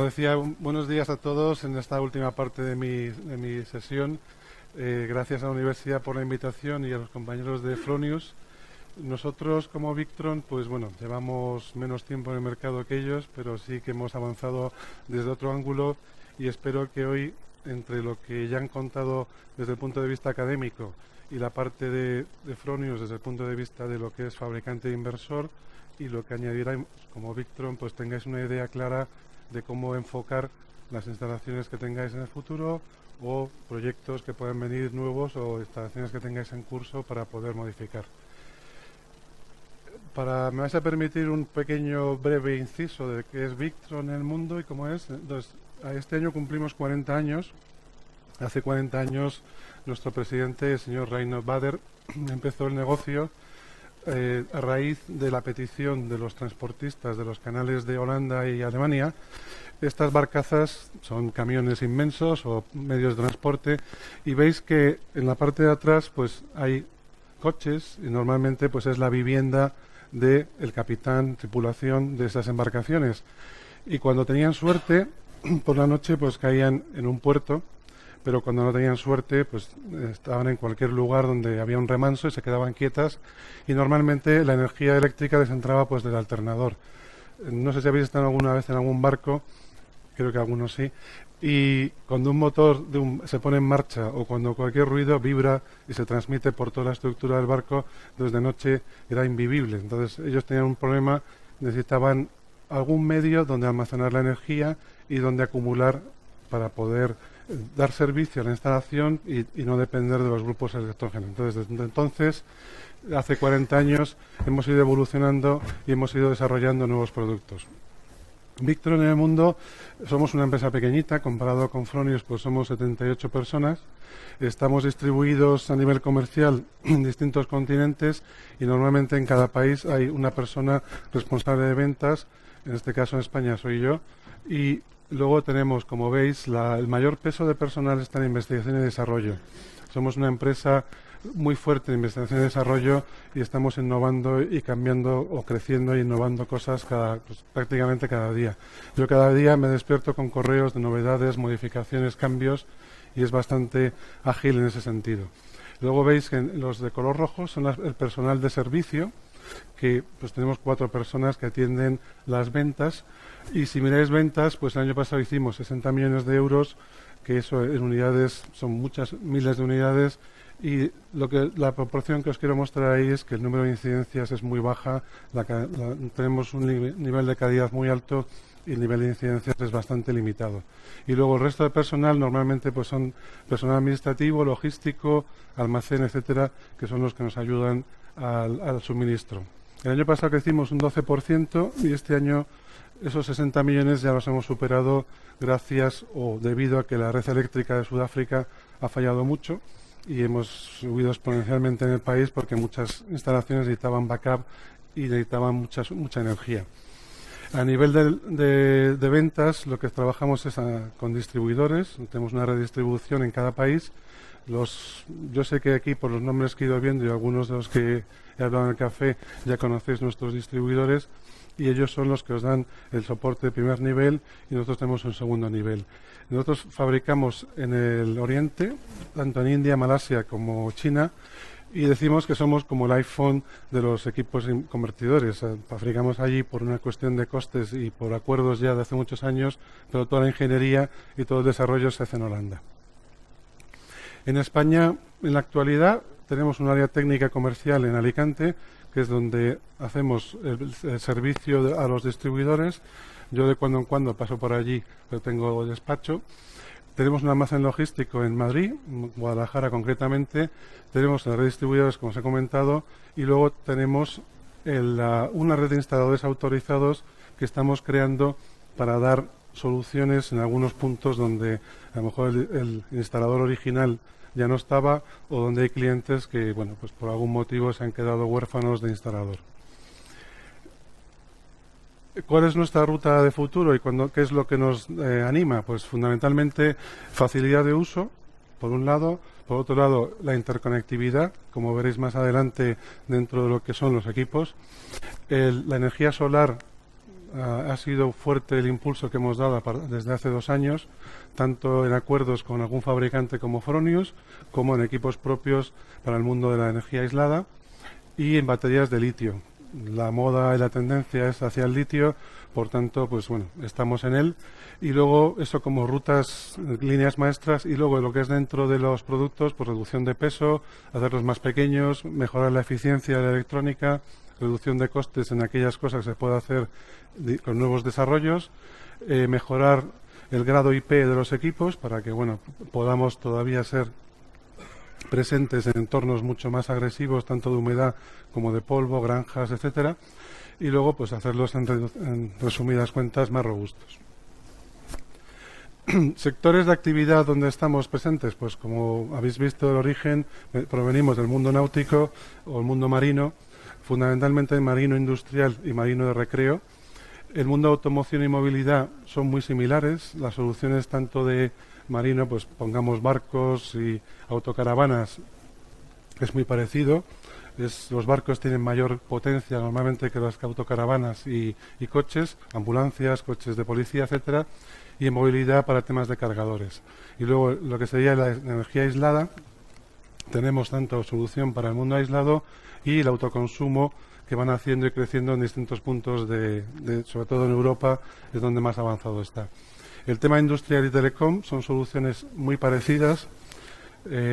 decía, buenos días a todos en esta última parte de mi sesión. Gracias a la universidad por la invitación y a los compañeros de Fronius. Nosotros como Victron, pues bueno, llevamos menos tiempo en el mercado que ellos, pero sí que hemos avanzado desde otro ángulo y espero que hoy, entre lo que ya han contado desde el punto de vista académico y la parte de Fronius desde el punto de vista de lo que es fabricante e inversor, y lo que añadirá como Victron, pues tengáis una idea clara de cómo enfocar las instalaciones que tengáis en el futuro o proyectos que puedan venir nuevos o instalaciones que tengáis en curso para poder modificar. Me vais a permitir un pequeño breve inciso de qué es Victron en el mundo y cómo es. Entonces, este año cumplimos 40 años. Hace 40 años nuestro presidente, el señor Reinhard Bader, empezó el negocio a raíz de la petición de los transportistas de los canales de Holanda y Alemania. Estas barcazas son camiones inmensos o medios de transporte, y veis que en la parte de atrás pues hay coches y normalmente pues es la vivienda del capitán, tripulación de esas embarcaciones, y cuando tenían suerte por la noche pues caían en un puerto, pero cuando no tenían suerte pues estaban en cualquier lugar donde había un remanso y se quedaban quietas, y normalmente la energía eléctrica les entraba pues del alternador. No sé si habéis estado alguna vez en algún barco, creo que algunos sí, y cuando un motor se pone en marcha o cuando cualquier ruido vibra y se transmite por toda la estructura del barco, entonces de noche era invivible. Entonces ellos tenían un problema, necesitaban algún medio donde almacenar la energía y donde acumular para poder dar servicio a la instalación y no depender de los grupos electrógenos. Entonces, desde entonces, hace 40 años, hemos ido evolucionando y hemos ido desarrollando nuevos productos. Victron en el mundo somos una empresa pequeñita, comparado con Fronius pues somos 78 personas, estamos distribuidos a nivel comercial en distintos continentes y normalmente en cada país hay una persona responsable de ventas, en este caso en España soy yo, y luego tenemos, como veis, el mayor peso de personal está en investigación y desarrollo. Somos una empresa muy fuerte en investigación y desarrollo y estamos innovando y cambiando o creciendo e innovando cosas prácticamente cada día. Yo cada día me despierto con correos de novedades, modificaciones, cambios, y es bastante ágil en ese sentido. Luego veis que los de color rojo son el personal de servicio, que pues tenemos 4 personas que atienden las ventas, y si miráis ventas, pues el año pasado hicimos 60 millones de euros, que eso en unidades son muchas miles de unidades, y la proporción que os quiero mostrar ahí es que el número de incidencias es muy baja, tenemos un nivel de calidad muy alto y el nivel de incidencias es bastante limitado. Y luego el resto de personal normalmente pues son personal administrativo, logístico, almacén, etcétera, que son los que nos ayudan al suministro. El año pasado crecimos un 12% y este año esos 60 millones ya los hemos superado gracias o debido a que la red eléctrica de Sudáfrica ha fallado mucho y hemos subido exponencialmente en el país porque muchas instalaciones necesitaban backup y necesitaban mucha energía. A nivel de ventas, lo que trabajamos es con distribuidores. Tenemos una red de distribución en cada país. Yo sé que aquí, por los nombres que he ido viendo y algunos de los que he hablado en el café, ya conocéis nuestros distribuidores, y ellos son los que os dan el soporte de primer nivel y nosotros tenemos un segundo nivel. Nosotros fabricamos en el Oriente, tanto en India, Malasia como China, y decimos que somos como el iPhone de los equipos convertidores. Fabricamos allí por una cuestión de costes y por acuerdos ya de hace muchos años, pero toda la ingeniería y todo el desarrollo se hace en Holanda. En España, en la actualidad, tenemos un área técnica comercial en Alicante, que es donde hacemos el servicio a los distribuidores. Yo de cuando en cuando paso por allí, pero tengo despacho. Tenemos un almacén logístico en Madrid, Guadalajara concretamente. Tenemos la red de distribuidores, como os he comentado, y luego tenemos una red de instaladores autorizados que estamos creando para dar soluciones en algunos puntos donde a lo mejor el instalador original ya no estaba o donde hay clientes que, bueno, pues por algún motivo se han quedado huérfanos de instalador. ¿Cuál es nuestra ruta de futuro y qué es lo que nos anima? Pues fundamentalmente facilidad de uso, por un lado. Por otro lado, la interconectividad, como veréis más adelante dentro de lo que son los equipos. La energía solar ha sido fuerte el impulso que hemos dado desde hace 2 años, tanto en acuerdos con algún fabricante como Fronius, como en equipos propios para el mundo de la energía aislada y en baterías de litio. La moda y la tendencia es hacia el litio, por tanto, pues bueno, estamos en él. Y luego eso como rutas, líneas maestras, y luego lo que es dentro de los productos, pues reducción de peso, hacerlos más pequeños, mejorar la eficiencia de la electrónica, reducción de costes en aquellas cosas que se puede hacer con nuevos desarrollos, mejorar el grado IP de los equipos para que bueno podamos todavía ser presentes en entornos mucho más agresivos, tanto de humedad como de polvo, granjas, etcétera, y luego pues hacerlos en resumidas cuentas más robustos. Sectores de actividad donde estamos presentes, pues como habéis visto el origen, provenimos del mundo náutico o el mundo marino, fundamentalmente marino industrial y marino de recreo. El mundo de automoción y movilidad son muy similares, las soluciones tanto de marino, pues pongamos barcos y autocaravanas, es muy parecido. Los barcos tienen mayor potencia normalmente que las autocaravanas y coches, ambulancias, coches de policía, etcétera, y en movilidad para temas de cargadores. Y luego lo que sería la energía aislada, tenemos tanto solución para el mundo aislado y el autoconsumo que van haciendo y creciendo en distintos puntos, sobre todo en Europa, es donde más avanzado está. El tema industrial y telecom son soluciones muy parecidas,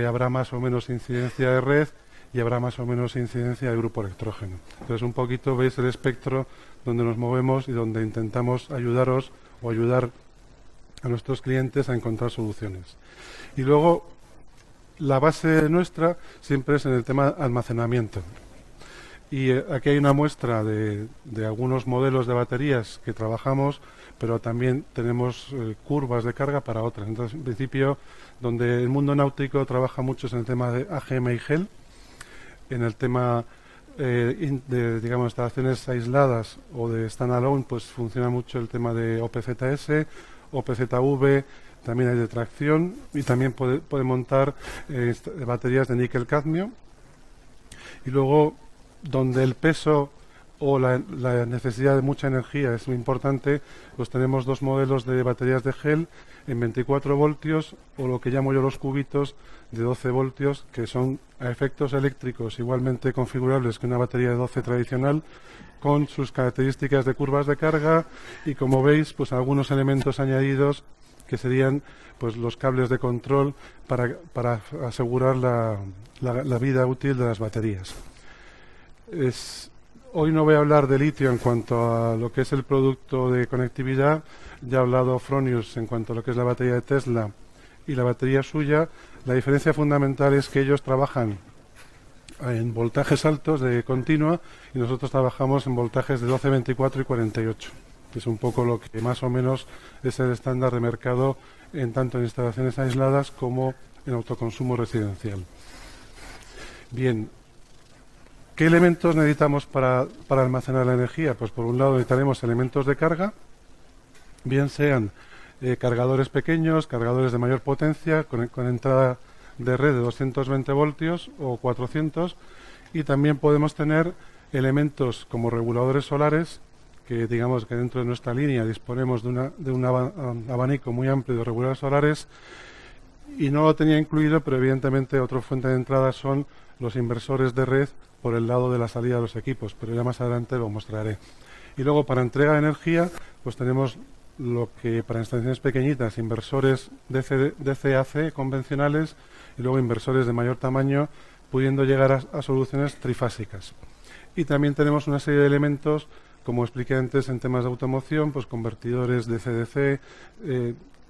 habrá más o menos incidencia de red y habrá más o menos incidencia de grupo electrógeno. Entonces un poquito veis el espectro donde nos movemos y donde intentamos ayudaros o ayudar a nuestros clientes a encontrar soluciones. Y luego la base nuestra siempre es en el tema almacenamiento. Y aquí hay una muestra de algunos modelos de baterías que trabajamos, pero también tenemos curvas de carga para otras. Entonces, en principio, donde el mundo náutico trabaja mucho es en el tema de AGM y GEL, en el tema de, digamos, instalaciones aisladas o de standalone, pues funciona mucho el tema de OPZS, OPZV, también hay de tracción y también puede montar baterías de níquel-cadmio. Y luego, donde el peso o la necesidad de mucha energía es muy importante, pues tenemos 2 modelos de baterías de gel en 24 voltios o lo que llamo yo los cubitos de 12 voltios, que son a efectos eléctricos igualmente configurables que una batería de 12 tradicional, con sus características de curvas de carga y, como veis, pues algunos elementos añadidos que serían pues los cables de control para asegurar la vida útil de las baterías. Hoy no voy a hablar de litio en cuanto a lo que es el producto de conectividad. Ya ha hablado Fronius en cuanto a lo que es la batería de Tesla y la batería suya. La diferencia fundamental es que ellos trabajan en voltajes altos de continua y nosotros trabajamos en voltajes de 12, 24 y 48. Que es un poco lo que más o menos es el estándar de mercado tanto en instalaciones aisladas como en autoconsumo residencial. Bien. ¿Qué elementos necesitamos para almacenar la energía? Pues por un lado necesitaremos elementos de carga, bien sean cargadores pequeños, cargadores de mayor potencia, con entrada de red de 220 voltios o 400, y también podemos tener elementos como reguladores solares, que digamos que dentro de nuestra línea disponemos de un abanico muy amplio de reguladores solares, y no lo tenía incluido, pero evidentemente otra fuente de entrada son los inversores de red por el lado de la salida de los equipos, pero ya más adelante lo mostraré. Y luego para entrega de energía, pues tenemos lo que para instalaciones pequeñitas, inversores DC-AC convencionales y luego inversores de mayor tamaño, pudiendo llegar a soluciones trifásicas. Y también tenemos una serie de elementos, como expliqué antes en temas de automoción, pues convertidores DC-DC,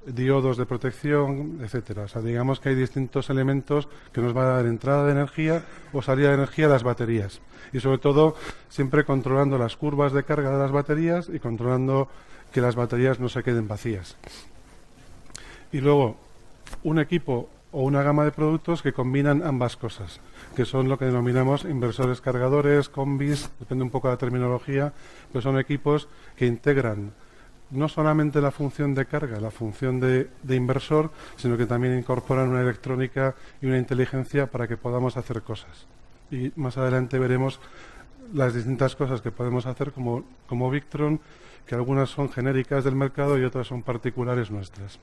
diodos de protección, etcétera. O sea, digamos que hay distintos elementos que nos van a dar entrada de energía o salida de energía a las baterías. Y sobre todo, siempre controlando las curvas de carga de las baterías y controlando que las baterías no se queden vacías. Y luego, un equipo o una gama de productos que combinan ambas cosas, que son lo que denominamos inversores cargadores, combis, depende un poco de la terminología, pero son equipos que integran no solamente la función de carga, la función de inversor, sino que también incorporan una electrónica y una inteligencia para que podamos hacer cosas. Y más adelante veremos las distintas cosas que podemos hacer como Victron, que algunas son genéricas del mercado y otras son particulares nuestras.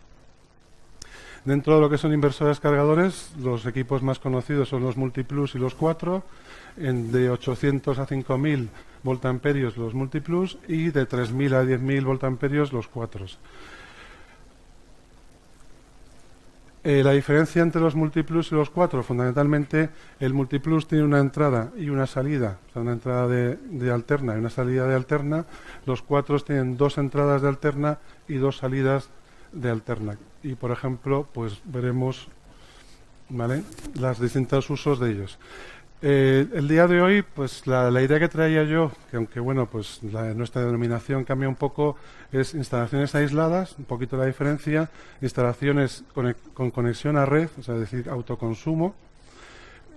Dentro de lo que son inversores cargadores, los equipos más conocidos son los Multiplus y los 4, de 800 a 5000 voltamperios los Multiplus y de 3000 a 10.000 voltamperios los 4. La diferencia entre los Multiplus y los 4, fundamentalmente, el Multiplus tiene una entrada y una salida, o sea, una entrada de alterna y una salida de alterna. Los 4 tienen 2 entradas de alterna y 2 salidas de alterna. Y, por ejemplo, pues veremos, ¿vale?, los distintos usos de ellos. El día de hoy, pues la idea que traía yo, que aunque bueno, pues nuestra denominación cambia un poco, es instalaciones aisladas, un poquito la diferencia, instalaciones con conexión a red, o sea, es decir, autoconsumo,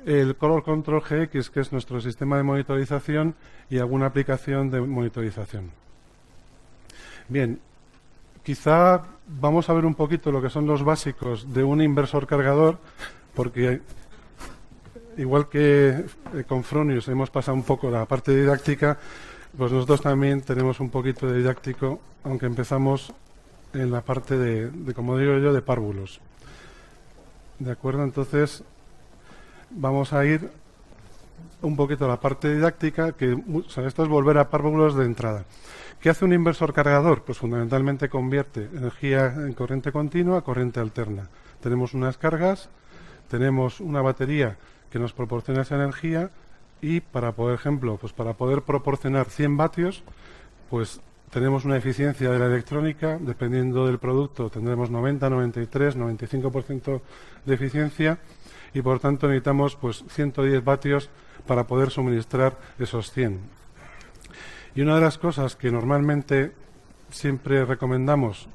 el Color Control GX, que es nuestro sistema de monitorización, y alguna aplicación de monitorización. Bien, quizá vamos a ver un poquito lo que son los básicos de un inversor cargador, porque igual que con Fronius hemos pasado un poco la parte didáctica, pues nosotros también tenemos un poquito de didáctico, aunque empezamos en la parte de como digo yo, de párvulos. ¿De acuerdo? Entonces, vamos a ir un poquito a la parte didáctica, que o sea, esto es volver a párvulos de entrada. ¿Qué hace un inversor cargador? Pues fundamentalmente convierte energía en corriente continua a corriente alterna. Tenemos unas cargas, tenemos una batería que nos proporciona esa energía y por ejemplo, pues para poder proporcionar 100 vatios, pues tenemos una eficiencia de la electrónica, dependiendo del producto tendremos 90, 93, 95% de eficiencia y por tanto necesitamos pues 110 vatios para poder suministrar esos 100. Y una de las cosas que normalmente siempre recomendamos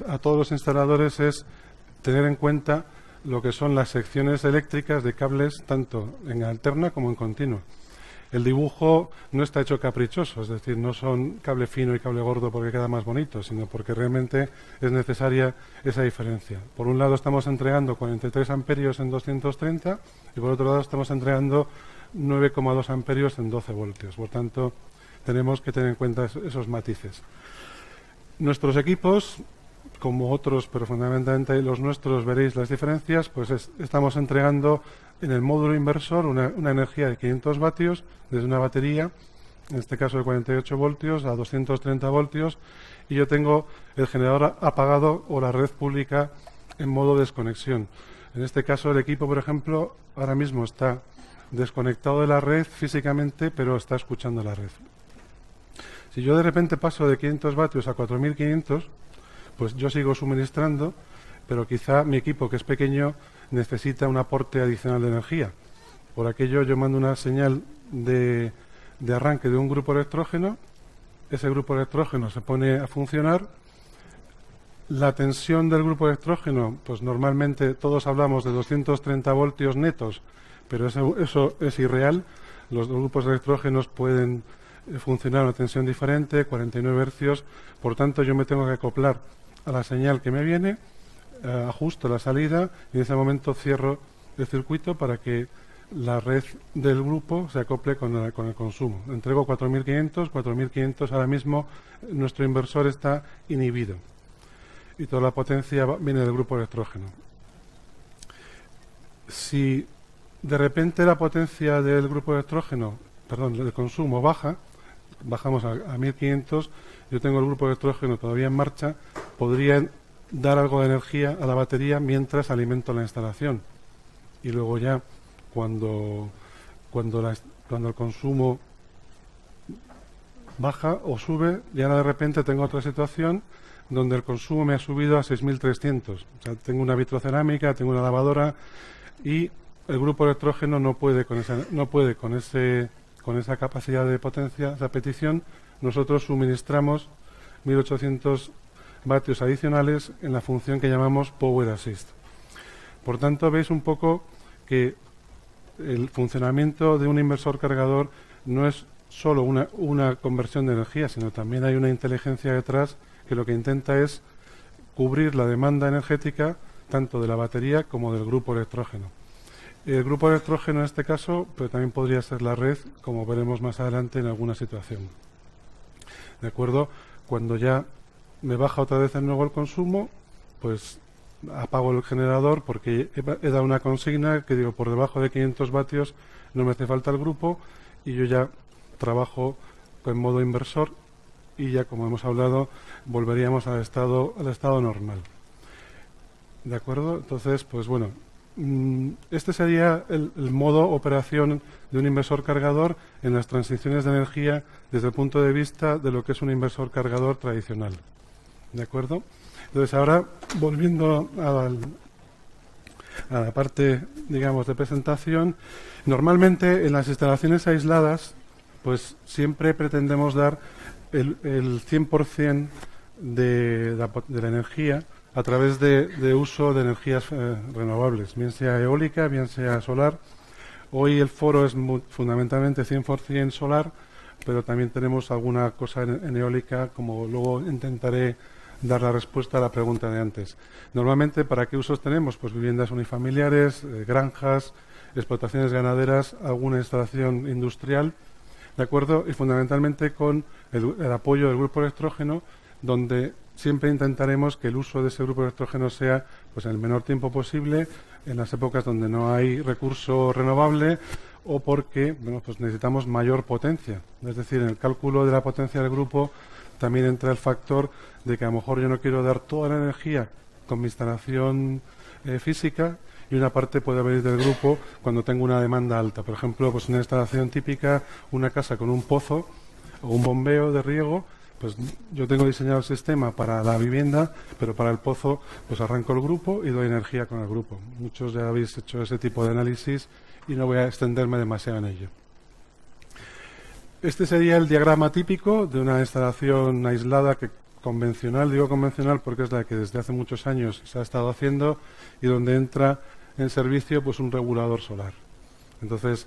a todos los instaladores es tener en cuenta lo que son las secciones eléctricas de cables tanto en alterna como en continua. El dibujo no está hecho caprichoso, es decir, no son cable fino y cable gordo porque queda más bonito, sino porque realmente es necesaria esa diferencia. Por un lado estamos entregando 43 amperios en 230 y por otro lado estamos entregando 9,2 amperios en 12 voltios. Por tanto, tenemos que tener en cuenta esos matices. Nuestros equipos, como otros, pero fundamentalmente los nuestros, veréis las diferencias, pues estamos entregando en el módulo inversor una energía de 500 vatios desde una batería, en este caso de 48 voltios a 230 voltios, y yo tengo el generador apagado o la red pública en modo desconexión. En este caso el equipo, por ejemplo, ahora mismo está desconectado de la red físicamente, pero está escuchando la red. Si yo de repente paso de 500 vatios a 4500, pues yo sigo suministrando, pero quizá mi equipo, que es pequeño, necesita un aporte adicional de energía. Por aquello yo mando una señal de arranque de un grupo electrógeno, ese grupo electrógeno se pone a funcionar, la tensión del grupo electrógeno, pues normalmente todos hablamos de 230 voltios netos, pero eso es irreal. Los grupos electrógenos pueden funcionar a una tensión diferente, 49 hercios, por tanto yo me tengo que acoplar a la señal que me viene, ajusto la salida y en ese momento cierro el circuito para que la red del grupo se acople con el consumo. Entrego 4500 ahora mismo nuestro inversor está inhibido y toda la potencia viene del grupo electrógeno. Si de repente la potencia del grupo electrógeno, del consumo bajamos a 1500, yo tengo el grupo electrógeno todavía en marcha, podría dar algo de energía a la batería mientras alimento la instalación. Y luego ya, cuando el consumo baja o sube, ya de repente tengo otra situación donde el consumo me ha subido a 6300. O sea, tengo una vitrocerámica, tengo una lavadora y el grupo electrógeno no puede con esa capacidad de potencia, esa petición. Nosotros suministramos 1800 vatios adicionales en la función que llamamos Power Assist. Por tanto, veis un poco que el funcionamiento de un inversor cargador no es solo una conversión de energía, sino también hay una inteligencia detrás que lo que intenta es cubrir la demanda energética tanto de la batería como del grupo electrógeno. El grupo electrógeno en este caso, pero también podría ser la red, como veremos más adelante en alguna situación. ¿De acuerdo? Cuando ya me baja otra vez de nuevo el consumo, pues apago el generador porque he dado una consigna que digo por debajo de 500 vatios no me hace falta el grupo y yo ya trabajo en modo inversor y ya, como hemos hablado, volveríamos al estado normal. ¿De acuerdo? Entonces, pues bueno, este sería el modo operación de un inversor cargador en las transiciones de energía desde el punto de vista de lo que es un inversor cargador tradicional. ¿De acuerdo? Entonces, ahora, volviendo a la parte, digamos, de presentación, normalmente en las instalaciones aisladas, pues siempre pretendemos dar el 100% de la energía a través de uso de energías renovables, bien sea eólica, bien sea solar. Hoy el foro es fundamentalmente 100% solar, pero también tenemos alguna cosa en eólica, como luego intentaré dar la respuesta a la pregunta de antes. Normalmente, ¿para qué usos tenemos? Pues viviendas unifamiliares, granjas, explotaciones ganaderas, alguna instalación industrial, ¿de acuerdo? Y fundamentalmente con el apoyo del grupo electrógeno, donde siempre intentaremos que el uso de ese grupo electrógeno sea pues en el menor tiempo posible, en las épocas donde no hay recurso renovable o porque bueno, pues necesitamos mayor potencia. Es decir, en el cálculo de la potencia del grupo también entra el factor de que a lo mejor yo no quiero dar toda la energía con mi instalación física y una parte puede venir del grupo cuando tengo una demanda alta. Por ejemplo, pues una instalación típica, una casa con un pozo o un bombeo de riego, pues yo tengo diseñado el sistema para la vivienda, pero para el pozo pues arranco el grupo y doy energía con el grupo. Muchos ya habéis hecho ese tipo de análisis y no voy a extenderme demasiado en ello. Este sería el diagrama típico de una instalación aislada convencional, digo convencional porque es la que desde hace muchos años se ha estado haciendo y donde entra en servicio pues un regulador solar. Entonces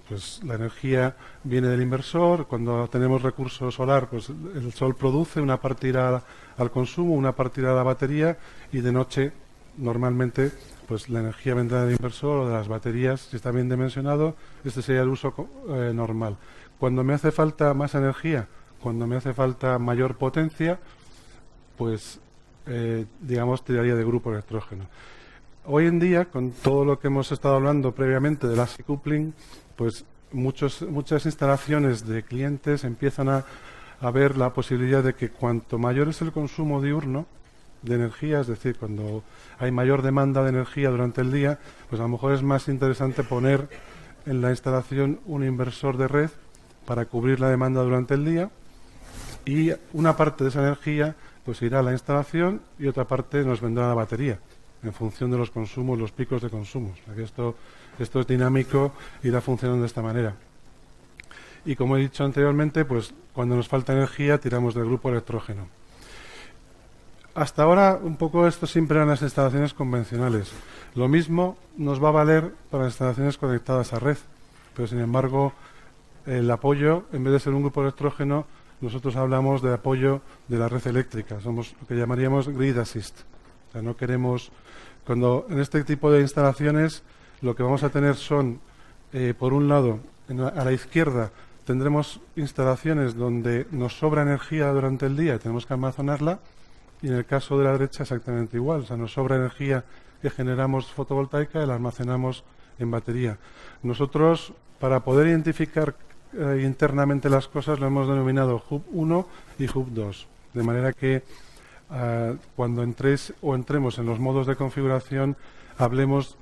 pues la energía viene del inversor, cuando tenemos recurso solar pues el sol produce, una parte irá al consumo, una parte irá a la batería y de noche normalmente pues la energía vendrá del inversor o de las baterías, si está bien dimensionado, este sería el uso normal. Cuando me hace falta más energía, cuando me hace falta mayor potencia, pues digamos tiraría de grupo electrógeno. Hoy en día, con todo lo que hemos estado hablando previamente del ASI coupling, pues muchas instalaciones de clientes empiezan a ver la posibilidad de que cuanto mayor es el consumo diurno de energía, es decir, cuando hay mayor demanda de energía durante el día, pues a lo mejor es más interesante poner en la instalación un inversor de red para cubrir la demanda durante el día y una parte de esa energía pues irá a la instalación y otra parte nos vendrá a la batería en función de los consumos, los picos de consumo. O sea que esto es dinámico, irá funcionando de esta manera. Y como he dicho anteriormente, pues cuando nos falta energía tiramos del grupo electrógeno. Hasta ahora un poco esto siempre eran las instalaciones convencionales. Lo mismo nos va a valer para instalaciones conectadas a red, pero sin embargo el apoyo, en vez de ser un grupo electrógeno, nosotros hablamos de apoyo de la red eléctrica. Somos lo que llamaríamos grid assist. O sea, no queremos, cuando en este tipo de instalaciones lo que vamos a tener son, por un lado, a la izquierda tendremos instalaciones donde nos sobra energía durante el día y tenemos que almacenarla, y en el caso de la derecha exactamente igual. O sea, nos sobra energía que generamos fotovoltaica y la almacenamos en batería. Nosotros, para poder identificar internamente las cosas, lo hemos denominado Hub 1 y Hub 2. De manera que cuando entremos en los modos de configuración, hablemos,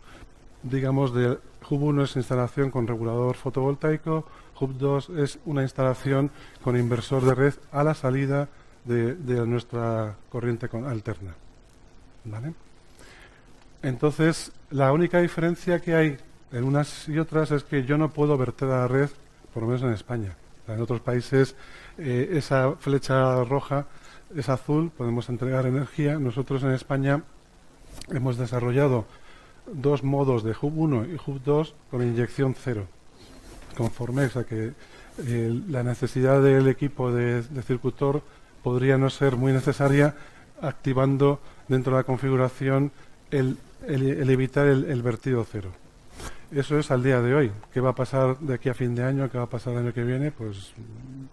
digamos, de Hub 1 es instalación con regulador fotovoltaico, Hub 2 es una instalación con inversor de red a la salida de nuestra corriente alterna. ¿Vale? Entonces, la única diferencia que hay en unas y otras es que yo no puedo verter a la red, por lo menos en España. En otros países esa flecha roja es azul, podemos entregar energía. Nosotros en España hemos desarrollado dos modos de Hub 1 y Hub 2 con inyección cero, conforme a que la necesidad del equipo de circuitor podría no ser muy necesaria, activando dentro de la configuración el evitar el vertido cero. Eso es al día de hoy. ¿Qué va a pasar de aquí a fin de año? ¿Qué va a pasar el año que viene? Pues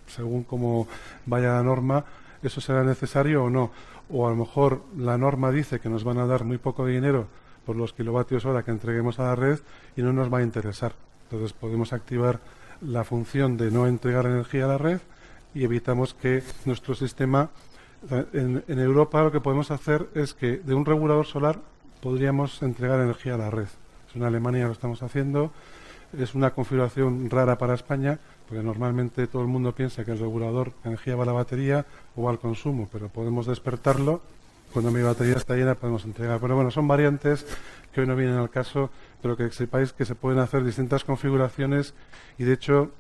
según cómo vaya la norma, eso será necesario o no. O a lo mejor la norma dice que nos van a dar muy poco dinero por los kilovatios hora que entreguemos a la red y no nos va a interesar. Entonces podemos activar la función de no entregar energía a la red y evitamos que nuestro sistema... En Europa lo que podemos hacer es que de un regulador solar podríamos entregar energía a la red. En Alemania lo estamos haciendo. Es una configuración rara para España, porque normalmente todo el mundo piensa que el regulador de energía va a la batería o va al consumo, pero podemos despertarlo. Cuando mi batería está llena podemos entregar. Pero bueno, son variantes que hoy no vienen al caso, pero que sepáis que se pueden hacer distintas configuraciones y de hecho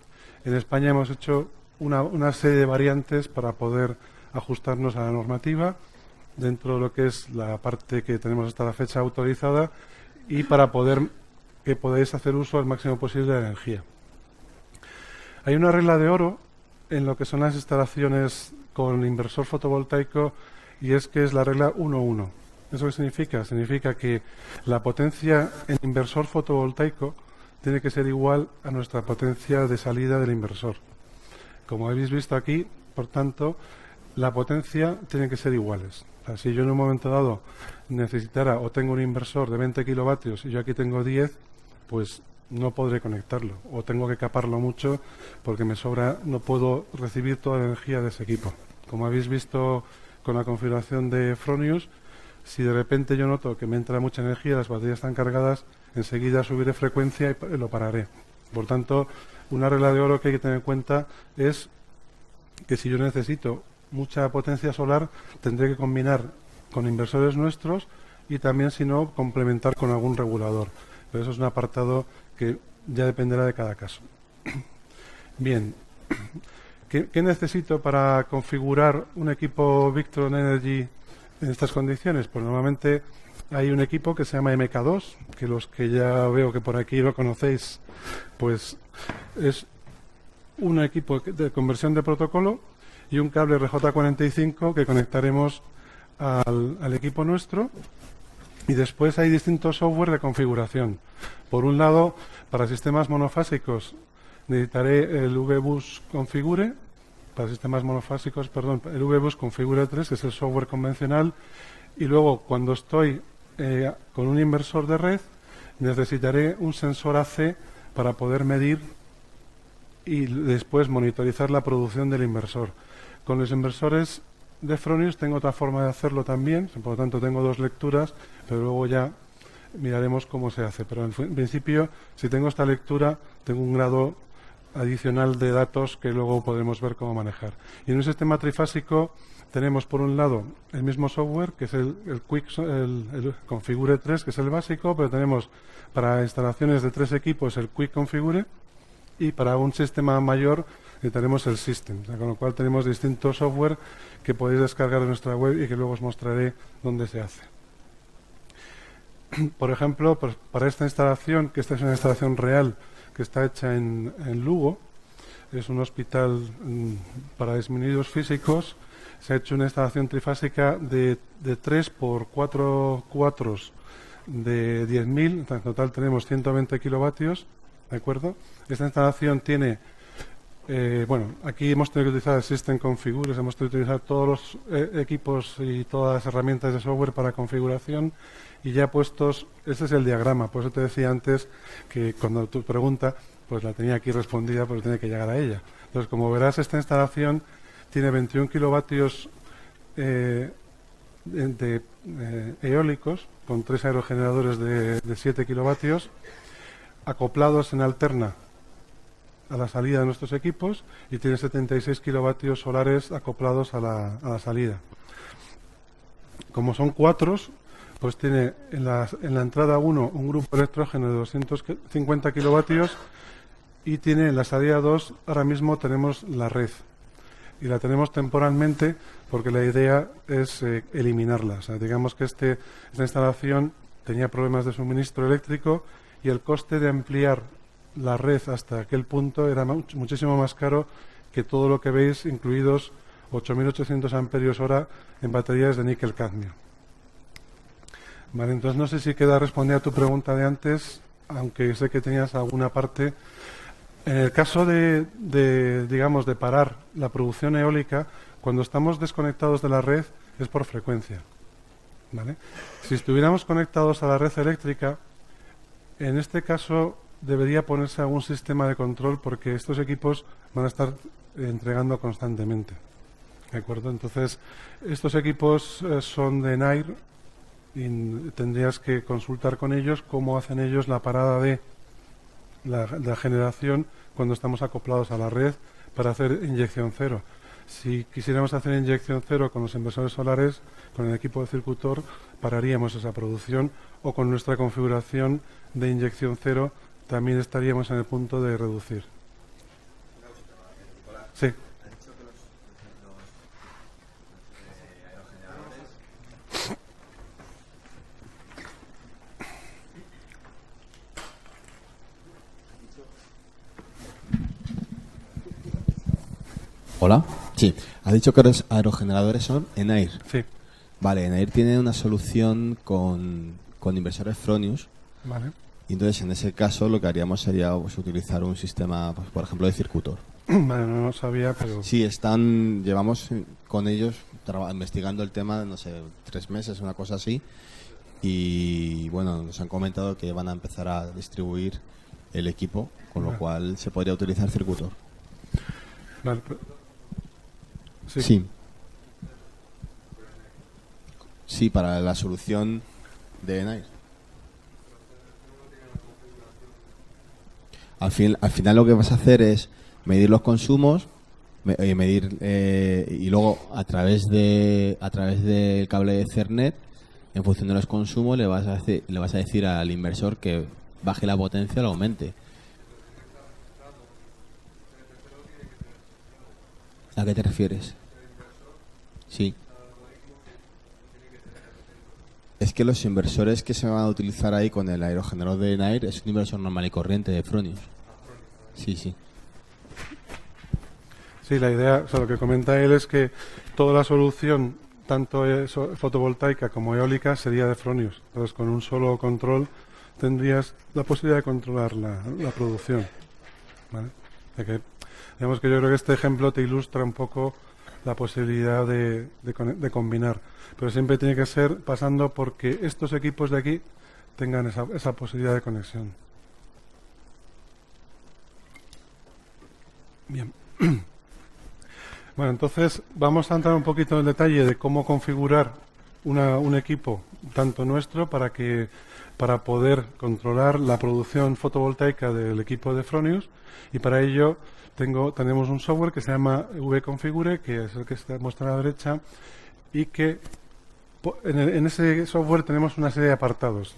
en España hemos hecho una serie de variantes para poder ajustarnos a la normativa dentro de lo que es la parte que tenemos hasta la fecha autorizada y para poder que podáis hacer uso al máximo posible de la energía. Hay una regla de oro en lo que son las instalaciones con inversor fotovoltaico y es que es la regla 1-1. ¿Eso qué significa? Significa que la potencia en inversor fotovoltaico tiene que ser igual a nuestra potencia de salida del inversor. Como habéis visto aquí, por tanto, la potencia tiene que ser iguales. O sea, si yo en un momento dado necesitara o tengo un inversor de 20 kilovatios y yo aquí tengo 10, pues no podré conectarlo o tengo que caparlo mucho porque me sobra, no puedo recibir toda la energía de ese equipo. Como habéis visto con la configuración de Fronius, si de repente yo noto que me entra mucha energía, las baterías están cargadas, enseguida subiré frecuencia y lo pararé. Por tanto, una regla de oro que hay que tener en cuenta es que si yo necesito mucha potencia solar, tendré que combinar con inversores nuestros y también, si no, complementar con algún regulador. Pero eso es un apartado que ya dependerá de cada caso. Bien, ¿qué necesito para configurar un equipo Victron Energy en estas condiciones? Pues normalmente hay un equipo que se llama MK2, que los que ya veo que por aquí lo conocéis, pues es un equipo de conversión de protocolo y un cable RJ45 que conectaremos al equipo nuestro. Y después hay distintos software de configuración. Por un lado, para sistemas monofásicos necesitaré el VBus Configure. Para sistemas monofásicos, perdón, el VBus Configure 3, que es el software convencional. Y luego, cuando estoy con un inversor de red, necesitaré un sensor AC para poder medir y después monitorizar la producción del inversor. Con los inversores de Fronius tengo otra forma de hacerlo también, por lo tanto tengo dos lecturas, pero luego ya miraremos cómo se hace. Pero en principio, si tengo esta lectura, tengo un grado adicional de datos que luego podremos ver cómo manejar. Y en un sistema trifásico tenemos por un lado el mismo software, que es el Configure 3, que es el básico, pero tenemos para instalaciones de 3 equipos el Quick Configure y para un sistema mayor tenemos el System, o sea, con lo cual tenemos distintos software que podéis descargar de nuestra web y que luego os mostraré dónde se hace. Por ejemplo, pues para esta instalación, que esta es una instalación real que está hecha en Lugo, es un hospital para disminuidos físicos, se ha hecho una instalación trifásica de 3 por 4 cuatros de 10.000, en total tenemos 120 kilovatios, ¿de acuerdo? Esta instalación tiene... bueno, aquí hemos tenido que utilizar el System Configure, hemos tenido que utilizar todos los equipos y todas las herramientas de software para configuración y ya puestos, este es el diagrama, por eso te decía antes que cuando tu pregunta, pues la tenía aquí respondida, pero tenía que llegar a ella. Entonces, como verás, esta instalación tiene 21 kilovatios eólicos con 3 aerogeneradores de 7 kilovatios acoplados en alterna a la salida de nuestros equipos y tiene 76 kilovatios solares acoplados a la salida. Como son cuatros, pues tiene en la entrada 1 un grupo electrógeno de 250 kilovatios y tiene en la salida 2, ahora mismo tenemos la red y la tenemos temporalmente porque la idea es eliminarla. O sea, digamos que esta instalación tenía problemas de suministro eléctrico y el coste de ampliar la red hasta aquel punto era muchísimo más caro que todo lo que veis, incluidos 8.800 amperios hora en baterías de níquel-cadmio. Vale, entonces no sé si queda responder a tu pregunta de antes. aunque sé que tenías alguna parte. En el caso digamos, de parar la producción eólica, cuando estamos desconectados de la red es por frecuencia, ¿vale? Si estuviéramos conectados a la red eléctrica, en este caso debería ponerse algún sistema de control porque estos equipos van a estar entregando constantemente, ¿de acuerdo? Entonces, estos equipos son de NAIR y tendrías que consultar con ellos cómo hacen ellos la parada de la generación cuando estamos acoplados a la red para hacer inyección cero. Si quisiéramos hacer inyección cero con los inversores solares, con el equipo de circuitor, pararíamos esa producción, o con nuestra configuración de inyección cero también estaríamos en el punto de reducir. Sí. Hola. Sí. Has dicho que los aerogeneradores son Enair. Sí. Vale, Enair tiene una solución con inversores Fronius. Vale. Y entonces, en ese caso, lo que haríamos sería pues, utilizar un sistema, pues, por ejemplo, de circuitor. Vale, no lo sabía, pero... Sí, llevamos con ellos investigando el tema, no sé, 3 meses, una cosa así. Y bueno, nos han comentado que van a empezar a distribuir el equipo, con lo cual se podría utilizar circuitor. Vale, sí. Sí. Sí, para la solución de Enair. Al final lo que vas a hacer es medir los consumos, y luego a través del cable de Ethernet, en función de los consumos, le vas a decir al inversor que baje la potencia o la aumente. ¿A qué te refieres? Sí. Es que los inversores que se van a utilizar ahí con el aerogenerador de Enair es un inversor normal y corriente de Fronius. Sí, sí. Sí, la idea, o sea, lo que comenta él es que toda la solución, tanto fotovoltaica como eólica, sería de Fronius. Entonces, con un solo control tendrías la posibilidad de controlar la producción, ¿vale? Digamos que yo creo que este ejemplo te ilustra un poco la posibilidad de combinar, pero siempre tiene que ser pasando porque estos equipos de aquí tengan esa posibilidad de conexión. Bien. Bueno, entonces vamos a entrar un poquito en el detalle de cómo configurar un equipo tanto nuestro para poder controlar la producción fotovoltaica del equipo de Fronius, y para ello tenemos un software que se llama vConfigure, que es el que está muestra a la derecha, y que en ese software tenemos una serie de apartados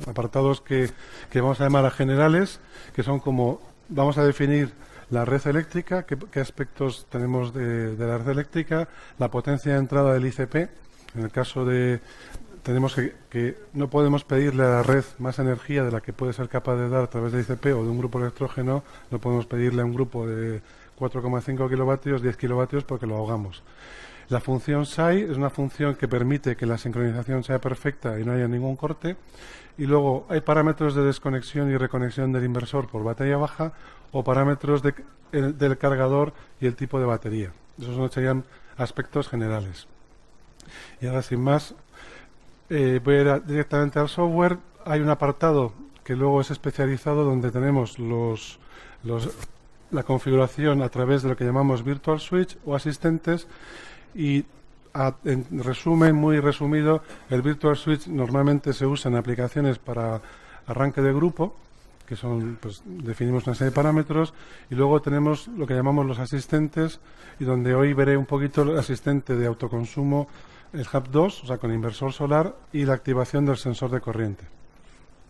que vamos a llamar a generales, que son como vamos a definir la red eléctrica, qué aspectos tenemos de la red eléctrica, la potencia de entrada del ICP. En el caso tenemos que no podemos pedirle a la red más energía de la que puede ser capaz de dar a través del ICP o de un grupo electrógeno. No podemos pedirle a un grupo de 4,5 kilovatios, 10 kilovatios, porque lo ahogamos. La función SAI es una función que permite que la sincronización sea perfecta y no haya ningún corte. Y luego hay parámetros de desconexión y reconexión del inversor por batería baja, o parámetros del cargador y el tipo de batería. Esos serían aspectos generales. Y ahora, sin más, voy a ir directamente al software. Hay un apartado que luego es especializado donde tenemos la configuración a través de lo que llamamos Virtual Switch o asistentes. Y en resumen, muy resumido, el Virtual Switch normalmente se usa en aplicaciones para arranque de grupo, que son, pues definimos una serie de parámetros, y luego tenemos lo que llamamos los asistentes, y donde hoy veré un poquito el asistente de autoconsumo, el Hub 2, o sea, con inversor solar, y la activación del sensor de corriente.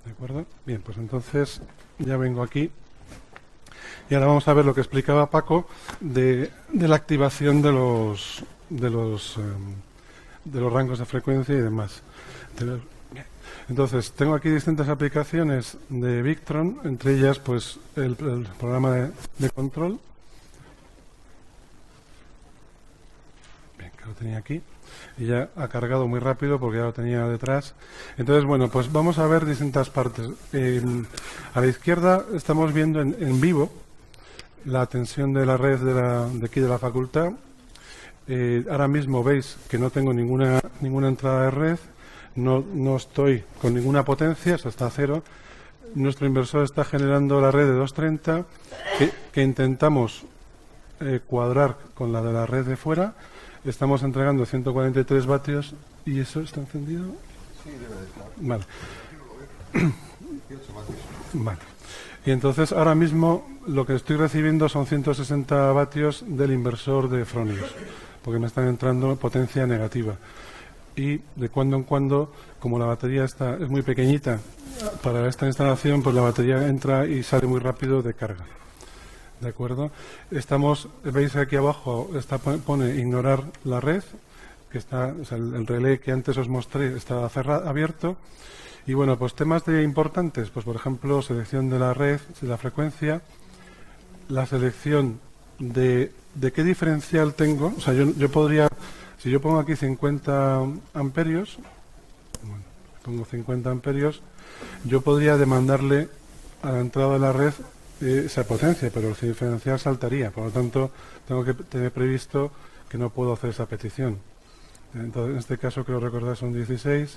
¿De acuerdo? Bien, pues entonces ya vengo aquí. Y ahora vamos a ver lo que explicaba Paco de la activación de los rangos de frecuencia y demás. Entonces, tengo aquí distintas aplicaciones de Victron, entre ellas pues el programa de control. Bien, que lo tenía aquí, y ya ha cargado muy rápido porque ya lo tenía detrás. Entonces, bueno, pues vamos a ver distintas partes. A la izquierda estamos viendo en vivo la tensión de la red de aquí de la facultad. Ahora mismo veis que no tengo ninguna entrada de red, no estoy con ninguna potencia, eso está a cero. Nuestro inversor está generando la red de 230 que intentamos cuadrar con la de la red de fuera. Estamos entregando 143 vatios y eso está encendido. Sí, debe de estar. Vale. Vale. Y entonces ahora mismo lo que estoy recibiendo son 160 vatios del inversor de Fronius, porque me están entrando potencia negativa. Y de cuando en cuando, como la batería es muy pequeñita para esta instalación, pues la batería entra y sale muy rápido de carga. ¿De acuerdo? Veis aquí abajo pone ignorar la red, que está, o sea, el relé que antes os mostré está abierto. Y bueno, pues temas importantes, pues por ejemplo, selección de la red, de la frecuencia, la selección de qué diferencial tengo. O sea, yo podría, si yo pongo aquí 50 amperios, bueno, pongo 50 amperios, yo podría demandarle a la entrada de la red esa potencia, pero el diferencial saltaría. Por lo tanto, tengo que tener previsto que no puedo hacer esa petición. Entonces, en este caso, creo recordar, son 16.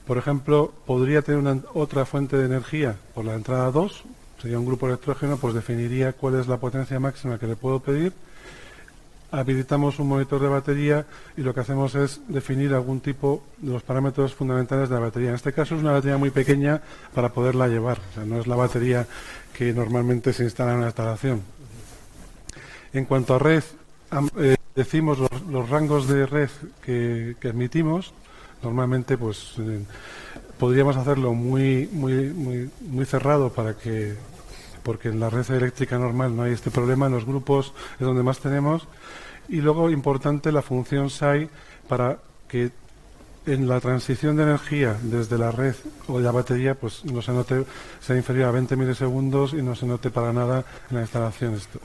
Por ejemplo, podría tener otra fuente de energía por la entrada 2, sería un grupo electrógeno, pues definiría cuál es la potencia máxima que le puedo pedir. Habilitamos un monitor de batería y lo que hacemos es definir algún tipo de los parámetros fundamentales de la batería. En este caso es una batería muy pequeña para poderla llevar, o sea, no es la batería que normalmente se instala en la instalación. En cuanto a red, decimos los rangos de red que admitimos. Normalmente pues podríamos hacerlo muy cerrado porque en la red eléctrica normal no hay este problema, en los grupos es donde más tenemos. Y luego, importante, la función SAI para que en la transición de energía desde la red o de la batería pues no se note, sea inferior a 20 milisegundos y no se note para nada en la instalación esto.